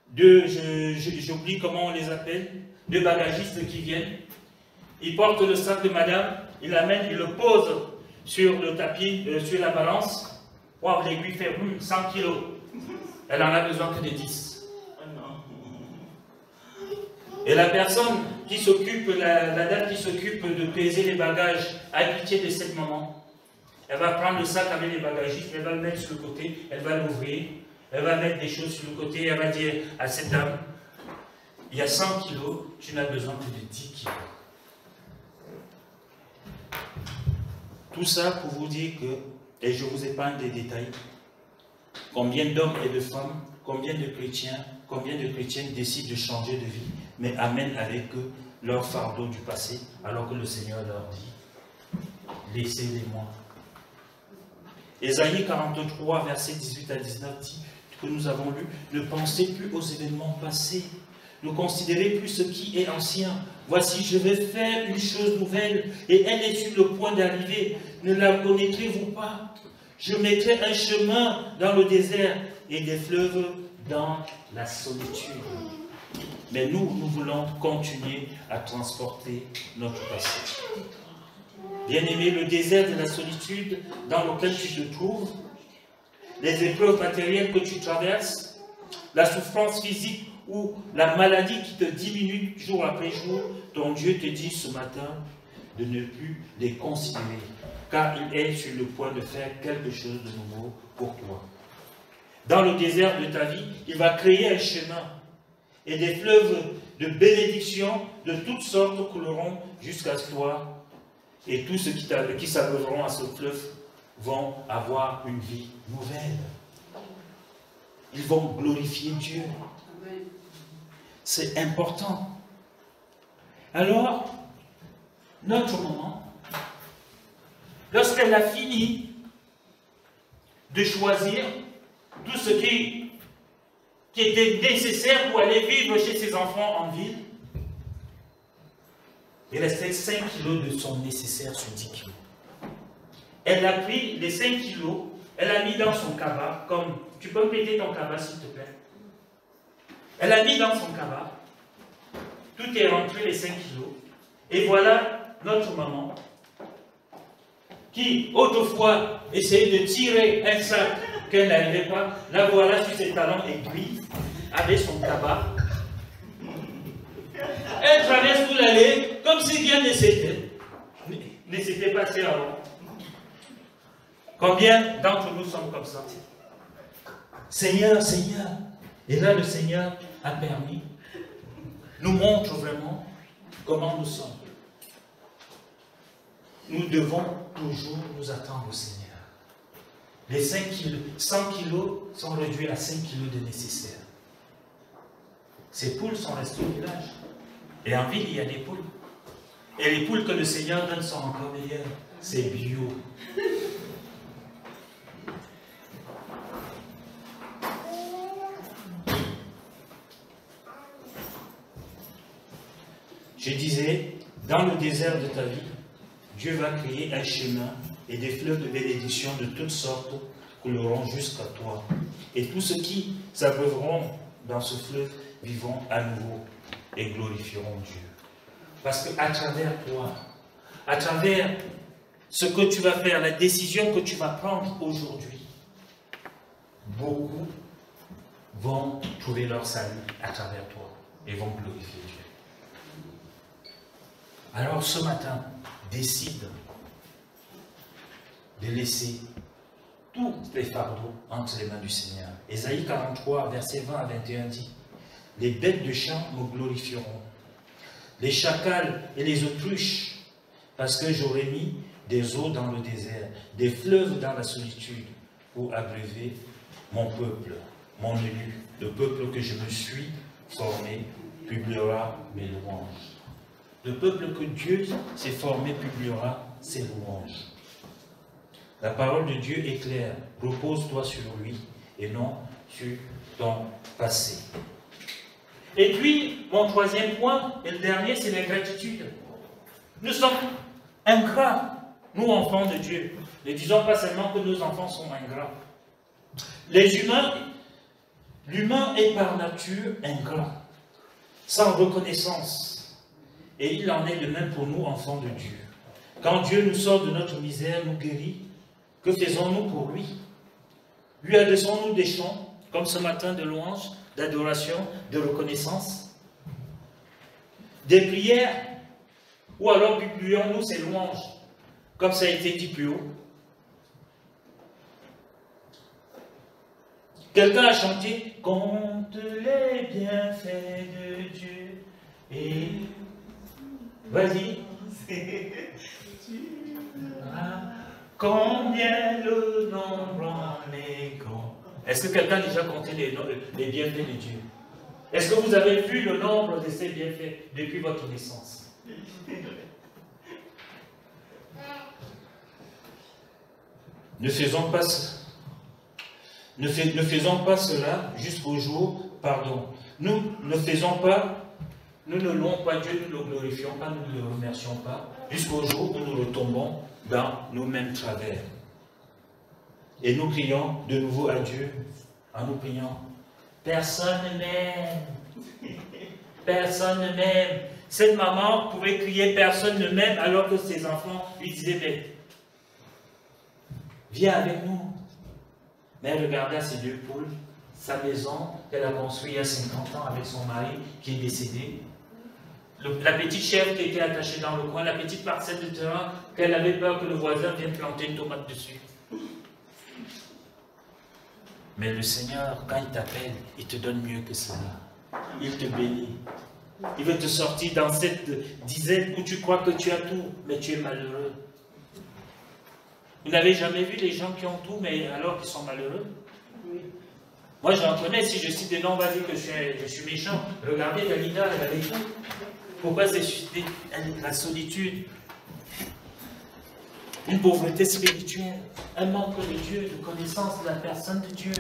deux, j'oublie comment on les appelle, deux bagagistes qui viennent. Ils portent le sac de madame, ils l'amènent, ils le posent sur le tapis, sur la balance. Wow, l'aiguille fait 100 kilos. Elle en a besoin que de 10. Et la personne qui s'occupe, la dame qui s'occupe de peser les bagages, a pitié de cette maman. Elle va prendre le sac avec les bagagistes, elle va le mettre sur le côté, elle va l'ouvrir, elle va mettre des choses sur le côté, elle va dire à cette dame, il y a 100 kilos, tu n'as besoin que de 10 kilos. Tout ça pour vous dire que, et je vous épargne des détails, combien d'hommes et de femmes, combien de chrétiens, combien de chrétiennes décident de changer de vie, mais amènent avec eux leur fardeau du passé, alors que le Seigneur leur dit, laissez-les-moi. Ésaïe 43, versets 18 à 19 dit, que nous avons lu, ne pensez plus aux événements passés, ne considérez plus ce qui est ancien. Voici, je vais faire une chose nouvelle, et elle est sur le point d'arriver. Ne la connaîtrez-vous pas? Je mettrai un chemin dans le désert et des fleuves dans la solitude. Mais nous voulons continuer à transporter notre passé. Bien-aimé, le désert de la solitude dans lequel tu te trouves, les épreuves matérielles que tu traverses, la souffrance physique ou la maladie qui te diminue jour après jour, ton Dieu te dit ce matin de ne plus les considérer, car il est sur le point de faire quelque chose de nouveau pour toi. Dans le désert de ta vie, il va créer un chemin et des fleuves de bénédiction de toutes sortes couleront jusqu'à toi, et tous ceux qui s'abreuveront à ce fleuve vont avoir une vie nouvelle. Ils vont glorifier Dieu. C'est important. Alors, notre maman, lorsqu'elle a fini de choisir tout ce qui était nécessaire pour aller vivre chez ses enfants en ville, Il restait 5 kilos de son nécessaire sur 10 kilos. Elle a pris les 5 kilos, elle a mis dans son cabas, comme, tu peux me péter ton cabas s'il te plaît. Elle a mis dans son cabas, tout est rentré les 5 kilos, et voilà notre maman, qui autrefois essayait de tirer un sac qu'elle n'arrivait pas, la voilà sur ses talons aiguilles, avec son cabas. Elle traverse tout l'allée, comme si rien ne s'était passé avant. Combien d'entre nous sommes comme ça? Seigneur, Seigneur. Et là, le Seigneur a permis, nous montre vraiment comment nous sommes. Nous devons toujours nous attendre au Seigneur. Les 100 kilos sont réduits à 5 kilos de nécessaire. Ces poules sont restées au village. Et en ville, il y a des poules. Et les poules que le Seigneur donne sont encore meilleures. C'est bio. Je disais, dans le désert de ta vie, Dieu va créer un chemin et des fleuves de bénédiction de toutes sortes couleront jusqu'à toi. Et tous ceux qui s'abreuveront dans ce fleuve vivront à nouveau et glorifieront Dieu. Parce qu'à travers toi, à travers ce que tu vas faire, la décision que tu vas prendre aujourd'hui, beaucoup vont trouver leur salut à travers toi et vont glorifier Dieu. Alors ce matin, décide de laisser tous les fardeaux entre les mains du Seigneur. Ésaïe 43, versets 20 à 21 dit, « Les bêtes de champ me glorifieront, les chacals et les autruches, parce que j'aurai mis des eaux dans le désert, des fleuves dans la solitude, pour abreuver mon peuple, mon élu, le peuple que je me suis formé, publiera mes louanges. » Le peuple que Dieu s'est formé publiera ses louanges. La parole de Dieu est claire. Repose-toi sur lui et non sur ton passé. Et puis, mon troisième point, et le dernier, c'est la gratitude. Nous sommes ingrats, nous enfants de Dieu. Ne disons pas seulement que nos enfants sont ingrats. L'humain est par nature ingrat, sans reconnaissance. Et il en est de même pour nous, enfants de Dieu. Quand Dieu nous sort de notre misère, nous guérit, que faisons-nous pour lui? Lui adressons-nous des chants, comme ce matin, de louange, d'adoration, de reconnaissance, des prières, ou alors publions-nous ces louanges, comme ça a été dit plus haut. Quelqu'un a chanté « Compte les bienfaits de Dieu et... » Vas-y. Combien le nombre en est grand. Est-ce que quelqu'un a déjà compté les bienfaits de Dieu? Est-ce que vous avez vu le nombre de ces bienfaits depuis votre naissance? Ne faisons pas cela jusqu'au jour, pardon. Nous ne louons pas Dieu, nous ne le glorifions pas, nous ne le remercions pas, jusqu'au jour où nous retombons dans nous-mêmes travers. Et nous crions de nouveau à Dieu, en nous priant, personne ne m'aime, personne ne m'aime. Cette maman pouvait crier personne ne m'aime alors que ses enfants lui disaient, mais viens avec nous. Mais elle regardait ses deux poules, sa maison qu'elle a construite il y a 50 ans avec son mari qui est décédé. La petite chèvre qui était attachée dans le coin, la petite parcelle de terrain qu'elle avait peur que le voisin vienne planter une tomate dessus. Mais le Seigneur, quand il t'appelle, il te donne mieux que cela. Il te bénit. Il veut te sortir dans cette dizaine où tu crois que tu as tout, mais tu es malheureux. Vous n'avez jamais vu les gens qui ont tout, mais alors qu'ils sont malheureux? Oui. Moi, j'en connais. Si je cite des noms, on va dire que je suis méchant. Regardez Dalida, elle avait tout. Pourquoi c'est suscité? La solitude, une pauvreté spirituelle, un manque de Dieu, de connaissance de la personne de Dieu.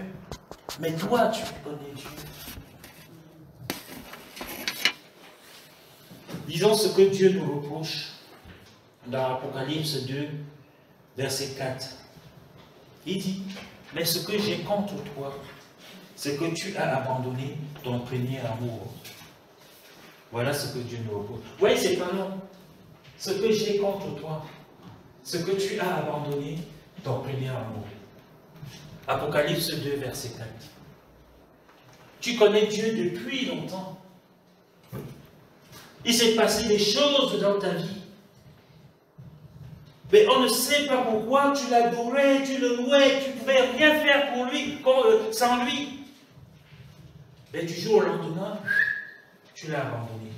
Mais toi, tu connais Dieu. Lisons ce que Dieu nous reproche dans Apocalypse 2, verset 4. Il dit, mais ce que j'ai contre toi, c'est que tu as abandonné ton premier amour. Voilà ce que Dieu nous reproche. Oui, c'est pas long. Ce que j'ai contre toi, c'est que tu as abandonné ton premier amour. Apocalypse 2, verset 4. Tu connais Dieu depuis longtemps. Il s'est passé des choses dans ta vie. Mais on ne sait pas pourquoi tu l'adorais, tu le louais, tu ne pouvais rien faire pour lui, sans lui. Mais du jour au lendemain, tu l'as abandonné.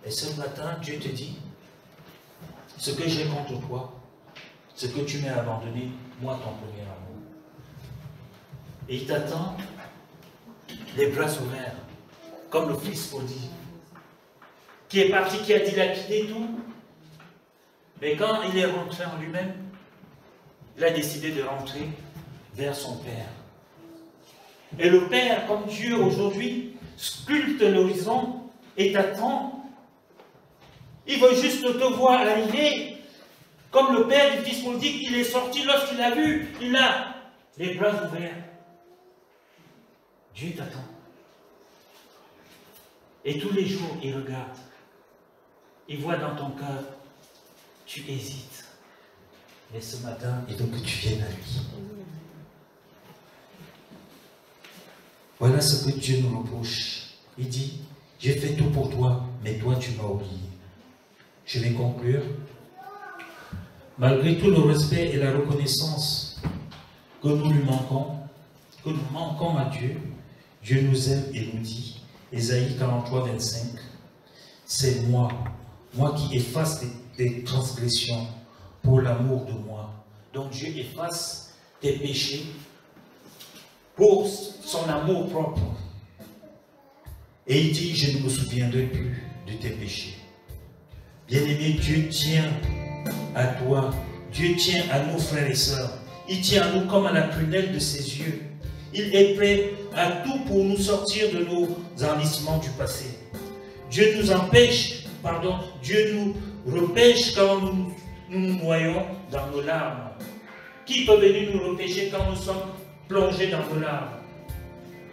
Et ce matin, Dieu te dit, ce que j'ai contre toi, c'est que tu m'as abandonné, moi, ton premier amour. Et il t'attend, les bras ouverts, comme le fils prodigue, qui est parti, qui a dilapidé tout. Mais quand il est rentré en lui-même, il a décidé de rentrer vers son Père. Et le Père, comme Dieu aujourd'hui, sculpte l'horizon et t'attend. Il veut juste te voir arriver. Comme le Père du Fils prodigue, il est sorti lorsqu'il a vu, il a les bras ouverts. Dieu t'attend. Et tous les jours, il regarde. Il voit dans ton cœur, tu hésites. Mais ce matin, il veut que tu viennes à lui. Voilà ce que Dieu nous reproche. Il dit, j'ai fait tout pour toi, mais toi tu m'as oublié. Je vais conclure. Malgré tout le respect et la reconnaissance que nous lui manquons, que nous manquons à Dieu, Dieu nous aime et nous dit, Ésaïe 43, 25, c'est moi qui efface tes transgressions pour l'amour de moi. Donc Dieu efface tes péchés pour son amour propre. Et il dit, je ne me souviendrai plus de tes péchés. Bien-aimé, Dieu tient à toi. Dieu tient à nous, frères et sœurs. Il tient à nous comme à la prunelle de ses yeux. Il est prêt à tout pour nous sortir de nos enlissements du passé. Dieu nous empêche, Dieu nous repêche quand nous nous noyons dans nos larmes. Qui peut venir nous repêcher quand nous sommes plongés dans nos larmes?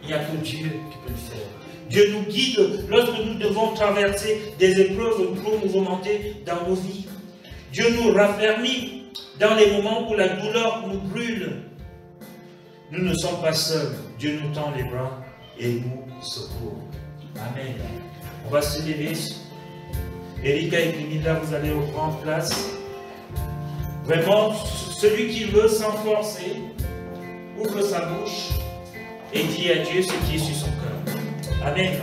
Il n'y a que Dieu qui peut le faire. Dieu nous guide lorsque nous devons traverser des épreuves trop mouvementées dans nos vies. Dieu nous raffermit dans les moments où la douleur nous brûle. Nous ne sommes pas seuls. Dieu nous tend les bras et nous secourt. Amen. On va se lever. Erika et Camilla, vous allez reprendre place. Vraiment, celui qui veut sans forcer, ouvre sa bouche et dit à Dieu ce qui est sur son cœur. Amen.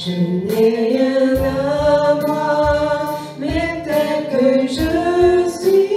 Je n'ai rien à moi, mais tel que je suis.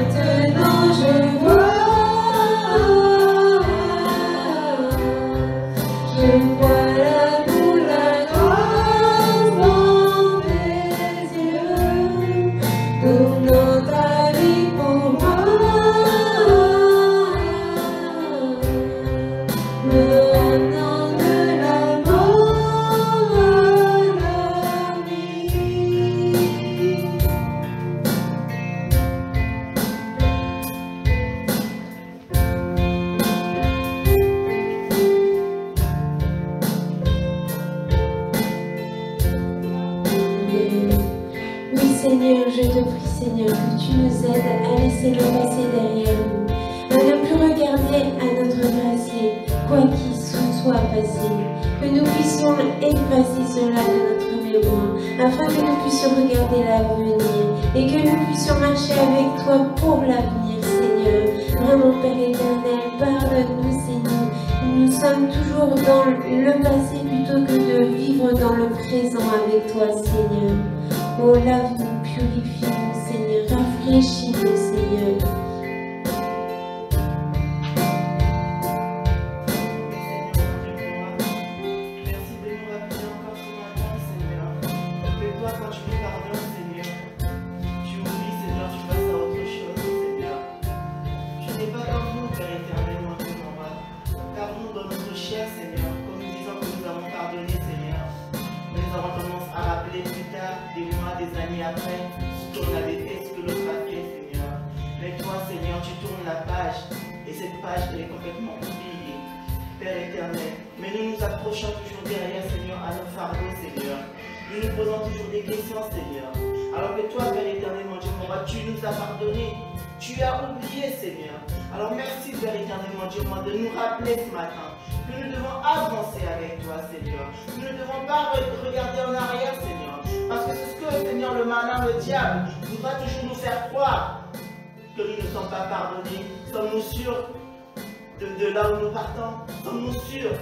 Maintenant je vois l'amour, la grâce dans tes yeux, donnant ta vie pour moi, me ramenant de la mort à la vie. Oui Seigneur, je te prie Seigneur que tu nous aides à laisser le passé derrière nous, à ne plus regarder à notre passé, quoi qu'il soit passé, que nous puissions effacer cela de notre mémoire, afin que nous puissions regarder l'avenir et que nous puissions marcher avec toi pour l'avenir Seigneur. Vraiment Père éternel, pardonne-nous Seigneur, nous sommes toujours dans le passé plutôt que de vivre dans le présent avec toi Seigneur. Oh, lave-nous, purifie-nous, Seigneur, rafraîchis-nous, Seigneur. Merci de nous rappeler encore ce matin, Seigneur, que toi, quand tu nous pardonnes, Seigneur, tu oublies, Seigneur, tu passes à autre chose, Seigneur. Tu n'es pas comme nous, Père éternel, mon Dieu, mon roi. Car nous, dans notre chair, Seigneur, comme nous disons que nous avons pardonné, Seigneur, nous avons tendance à rappeler plus tard, des mois, des années après, ce qu'on avait fait, ce que l'autre a fait, Seigneur. Mais toi, Seigneur, tu tournes la page, et cette page, elle est complètement oubliée, Père éternel. Mais nous nous approchons toujours derrière, Seigneur, à nos fardeaux, Seigneur. Nous nous posons toujours des questions, Seigneur. Alors que toi, Père éternel, mon Dieu, mon roi, tu nous as pardonné. Tu as oublié, Seigneur. Alors merci, Père éternel, mon Dieu, moi, de nous rappeler ce matin que nous devons avancer avec toi, Seigneur. Nous ne devons pas regarder en arrière, Seigneur. Parce que c'est ce que, Seigneur, le malin, le diable, voudra toujours nous faire croire que nous ne sommes pas pardonnés. Sommes-nous sûrs de là où nous partons? Sommes-nous sûrs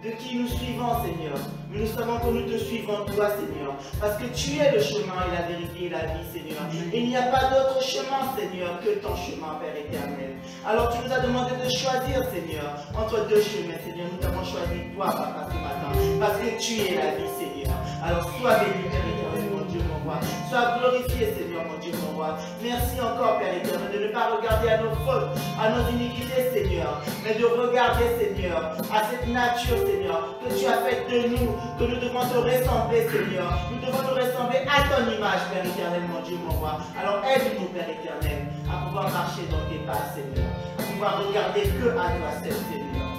de qui nous suivons, Seigneur? Mais nous savons que nous te suivons, toi, Seigneur. Parce que tu es le chemin et la vérité et la vie, Seigneur. Il n'y a pas d'autre chemin, Seigneur, que ton chemin, Père éternel. Alors tu nous as demandé de choisir, Seigneur, entre deux chemins, Seigneur. Nous avons choisi toi, Papa, ce matin. Parce que tu es la vie, Seigneur. Alors sois béni, Père éternel, mon Dieu, mon roi. Sois glorifié, Seigneur, mon Dieu, mon roi. Merci encore, Père éternel, de ne pas regarder à nos fautes, à nos iniquités, Seigneur, mais de regarder, Seigneur, à cette nature, Seigneur, que tu as faite de nous, que nous devons te ressembler, Seigneur. Nous devons nous ressembler à ton image, Père éternel, mon Dieu, mon roi. Alors aide-nous, Père éternel, à pouvoir marcher dans tes pas, Seigneur, à pouvoir regarder que à toi seul, Seigneur.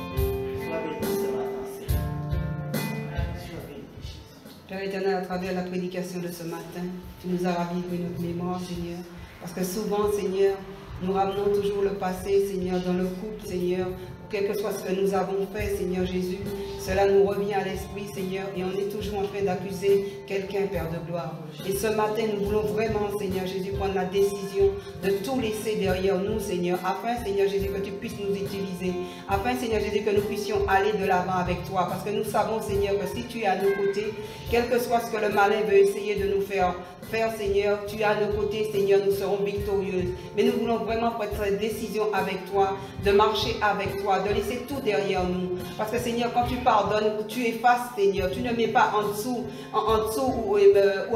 Sois béni ce matin, Seigneur. Sois béni, Jésus. Père éternel, à travers la prédication de ce matin, tu nous as ravivé notre mémoire, Seigneur. Parce que souvent, Seigneur, nous ramenons toujours le passé, Seigneur, dans le couple, Seigneur. Quel que soit ce que nous avons fait, Seigneur Jésus, cela nous revient à l'esprit, Seigneur, et on est toujours en train d'accuser quelqu'un, Père de gloire. Et ce matin, nous voulons vraiment, Seigneur Jésus, prendre la décision de tout laisser derrière nous, Seigneur, afin, Seigneur Jésus, que tu puisses nous utiliser, afin, Seigneur Jésus, que nous puissions aller de l'avant avec toi, parce que nous savons, Seigneur, que si tu es à nos côtés, quel que soit ce que le malin veut essayer de nous faire, Seigneur, tu es à nos côtés, Seigneur, nous serons victorieuses. Mais nous voulons vraiment prendre cette décision avec toi, de marcher avec toi, de laisser tout derrière nous. Parce que, Seigneur, quand tu pardonnes, tu effaces, Seigneur. Tu ne mets pas en dessous ou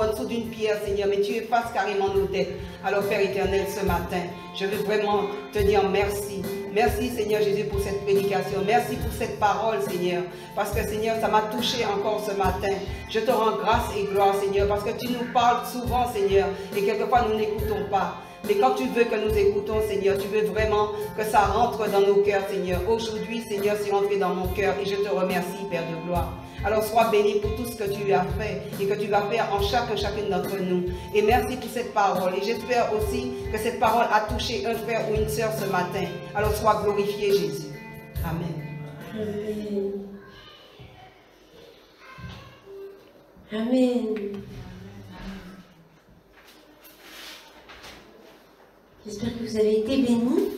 en dessous d'une pierre, Seigneur, mais tu effaces carrément nos dettes. Alors, Père éternel, ce matin, je veux vraiment te dire merci. Merci, Seigneur Jésus, pour cette prédication. Merci pour cette parole, Seigneur. Parce que, Seigneur, ça m'a touché encore ce matin. Je te rends grâce et gloire, Seigneur, parce que tu nous parles souvent, Seigneur, et quelquefois nous n'écoutons pas. Mais quand tu veux que nous écoutons, Seigneur, tu veux vraiment que ça rentre dans nos cœurs, Seigneur. Aujourd'hui, Seigneur, c'est rentré dans mon cœur et je te remercie, Père de gloire. Alors sois béni pour tout ce que tu as fait et que tu vas faire en chacune d'entre nous. Et merci pour cette parole. Et j'espère aussi que cette parole a touché un frère ou une sœur ce matin. Alors sois glorifié, Jésus. Amen. Amen. Amen. J'espère que vous avez été bénis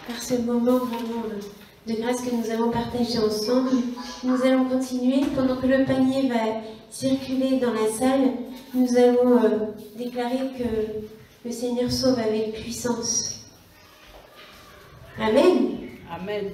par ce moment vraiment de grâce que nous avons partagé ensemble. Nous allons continuer pendant que le panier va circuler dans la salle. nous allons déclarer que le Seigneur sauve avec puissance. Amen. Amen.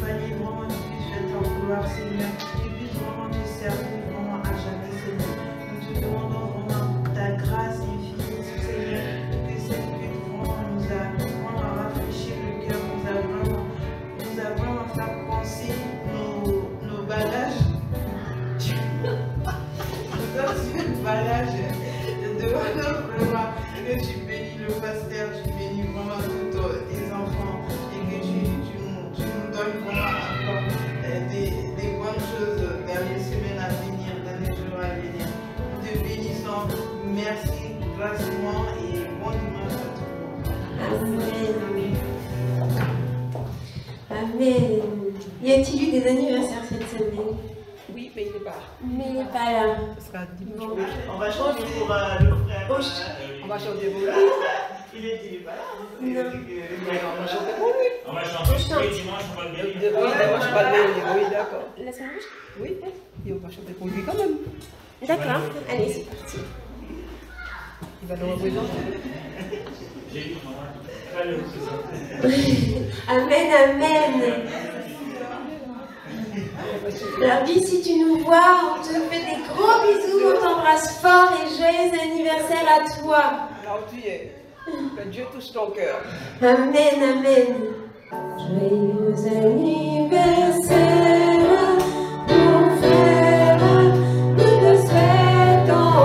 Fanny, vraiment, tu puisses faire ton gloire, Seigneur. Tu puisses vraiment te servir vraiment à jamais, Seigneur. Nous te demandons vraiment ta grâce infinie, Seigneur, que cette lutte vraiment nous a vraiment rafraîchi le cœur, nous a vraiment fait penser nos bagages. Nous avons fait le bagage de demandons vraiment que tu bénis le pasteur, tu bénis vraiment tous tes enfants et que tu nous donnes vraiment encore des bonnes choses dans les semaines à venir, dans les jours à venir. Nous te bénissons, merci, gracement et bon dimanche à tout le monde. Amen. Amen. Y a-t-il eu des anniversaires cette semaine? Oui, mais il n'est pas. Mais il n'est pas là. Ce sera dimanche. Bon. On va chanter pour le frère. On va chanter pour lui. Il est dit, voilà. Non. On va chanter pour lui. On va chanter tous les dimanches, on va le Oui, bénir. dimanche, pas le oui, d'accord. La semaine prochaine? Oui, et on va chanter pour lui quand même. D'accord. Allez, c'est parti. Il va nous représenter. J'ai dit, maman, très le représenter. Amen, amen. Alors, Bill, si tu nous vois, on te fait des gros bisous, on t'embrasse fort et joyeux anniversaire à toi. Là où tu es, que Dieu touche ton cœur. Amen, amen. Joyeux anniversaire, mon frère, nous te souhaitons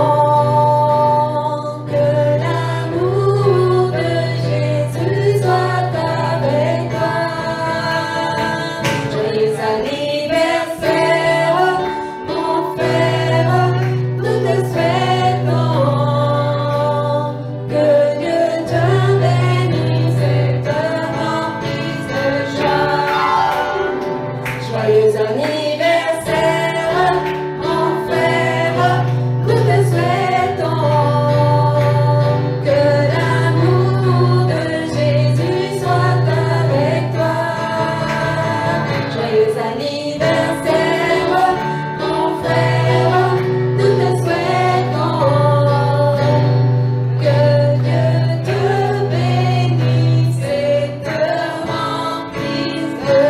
que l'amour de Jésus soit avec toi. Joyeux anniversaire, mon frère, nous te souhaitons que Dieu te bénisse et te remplisse de joie. Joyeux anniversaire, mon frère, nous te souhaitons que l'amour de Jésus soit avec toi. Joyeux anniversaire, mon frère, nous te souhaitons que Dieu te bénisse et te remplisse de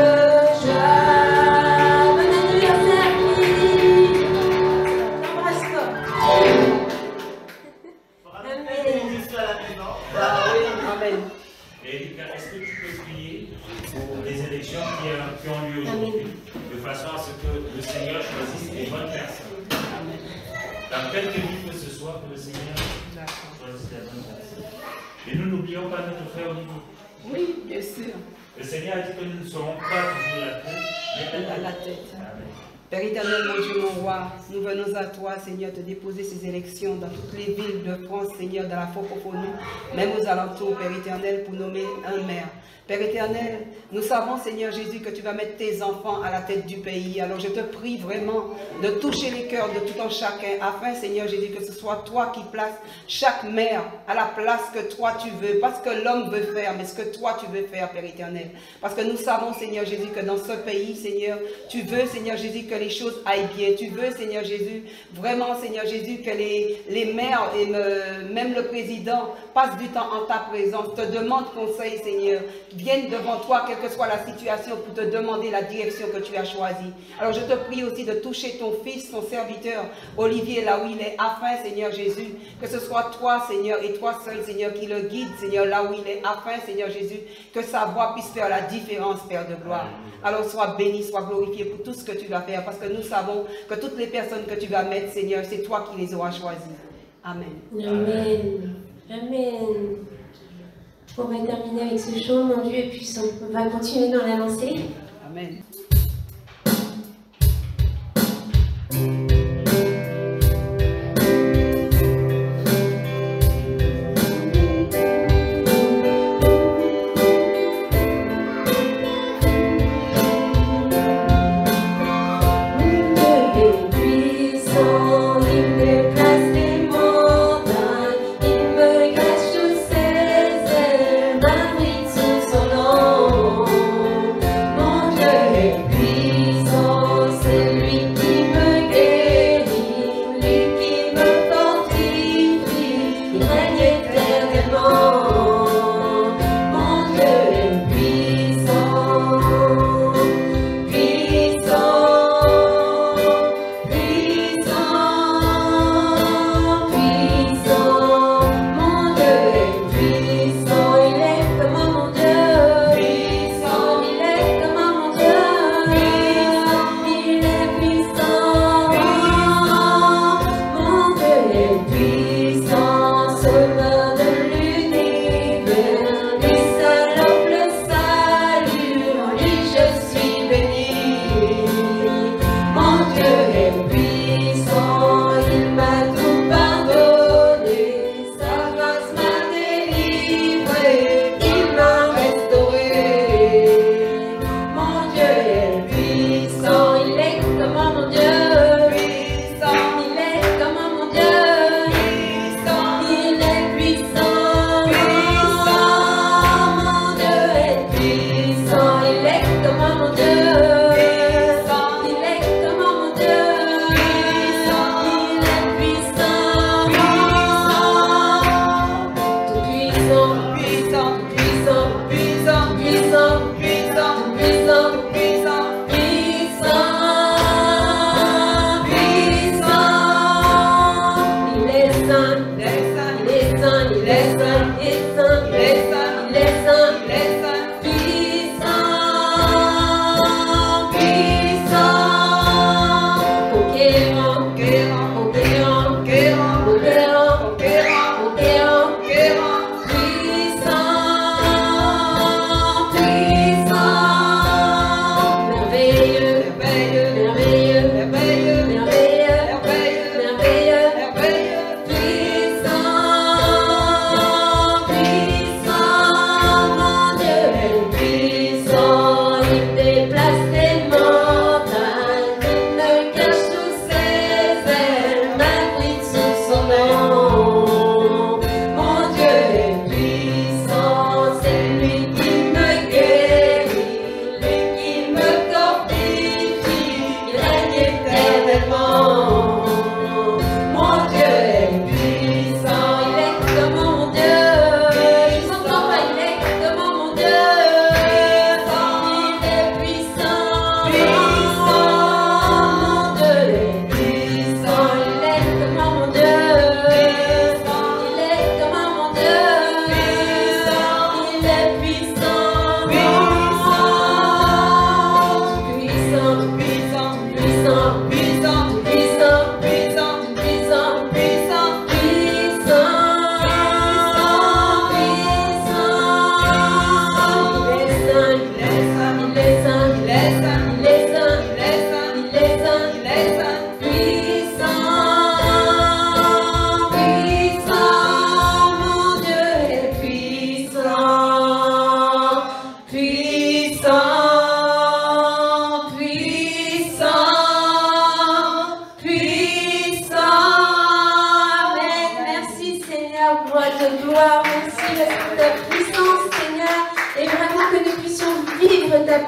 joie. Bon anniversaire, Billy. Embrasse fort. Bénédiction à la maison. Ah oui, amen. Erika, est-ce que tu peux prier pour les élections qui ont lieu aujourd'hui, de façon à ce que le Seigneur choisisse les bonnes personnes? Dans quelque vie que ce soit, que le Seigneur choisisse les bonnes personnes. Et nous n'oublions pas notre frère Olivier. Oui, bien sûr. Le Seigneur a dit que nous ne serons pas toujours la tête, mais À la tête. Amen. Père éternel, mon Dieu, mon roi, nous venons à toi, Seigneur, te déposer ces élections dans toutes les villes de France, Seigneur, dans la francophonie, même aux alentours, Père éternel, pour nommer un maire. Père éternel, nous savons, Seigneur Jésus, que tu vas mettre tes enfants à la tête du pays. Alors je te prie vraiment de toucher les cœurs de tout un chacun, afin, Seigneur Jésus, que ce soit toi qui places chaque maire à la place que toi tu veux, pas ce que l'homme veut faire, mais ce que toi tu veux faire, Père éternel. Parce que nous savons, Seigneur Jésus, que dans ce pays, Seigneur, tu veux, Seigneur Jésus, que les choses aillent bien. Tu veux, Seigneur Jésus, vraiment, Seigneur Jésus, que les maires et même le président passent du temps en ta présence, te demandent conseil, Seigneur, viennent devant toi, quelle que soit la situation, pour te demander la direction que tu as choisie. Alors je te prie aussi de toucher ton fils, ton serviteur, Olivier, là où il est, afin, Seigneur Jésus, que ce soit toi, Seigneur, et toi seul, Seigneur, qui le guide, Seigneur, là où il est, afin, Seigneur Jésus, que sa voix puisse faire la différence, Père de gloire. Alors sois béni, sois glorifié pour tout ce que tu vas faire, parce que nous savons que toutes les personnes que tu vas mettre, Seigneur, c'est toi qui les auras choisies. Amen. Amen. Amen. On va terminer avec ce chant, mon Dieu est puissant. On va continuer dans la lancée. Amen. Mon Dieu est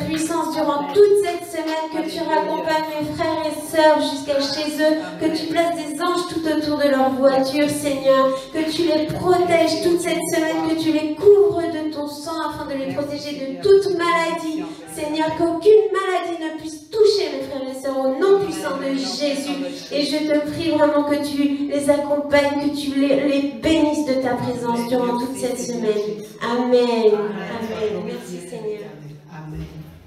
puissance durant toute cette semaine, que tu raccompagnes mes frères et sœurs jusqu'à chez eux, que tu places des anges tout autour de leur voiture, Seigneur, que tu les protèges toute cette semaine, que tu les couvres de ton sang afin de les protéger de toute maladie, Seigneur, qu'aucune maladie ne puisse toucher mes frères et sœurs au nom puissant de Jésus. Et je te prie vraiment que tu les accompagnes, que tu les bénisses de ta présence durant toute cette semaine. Amen. Amen. Merci Seigneur. Amen.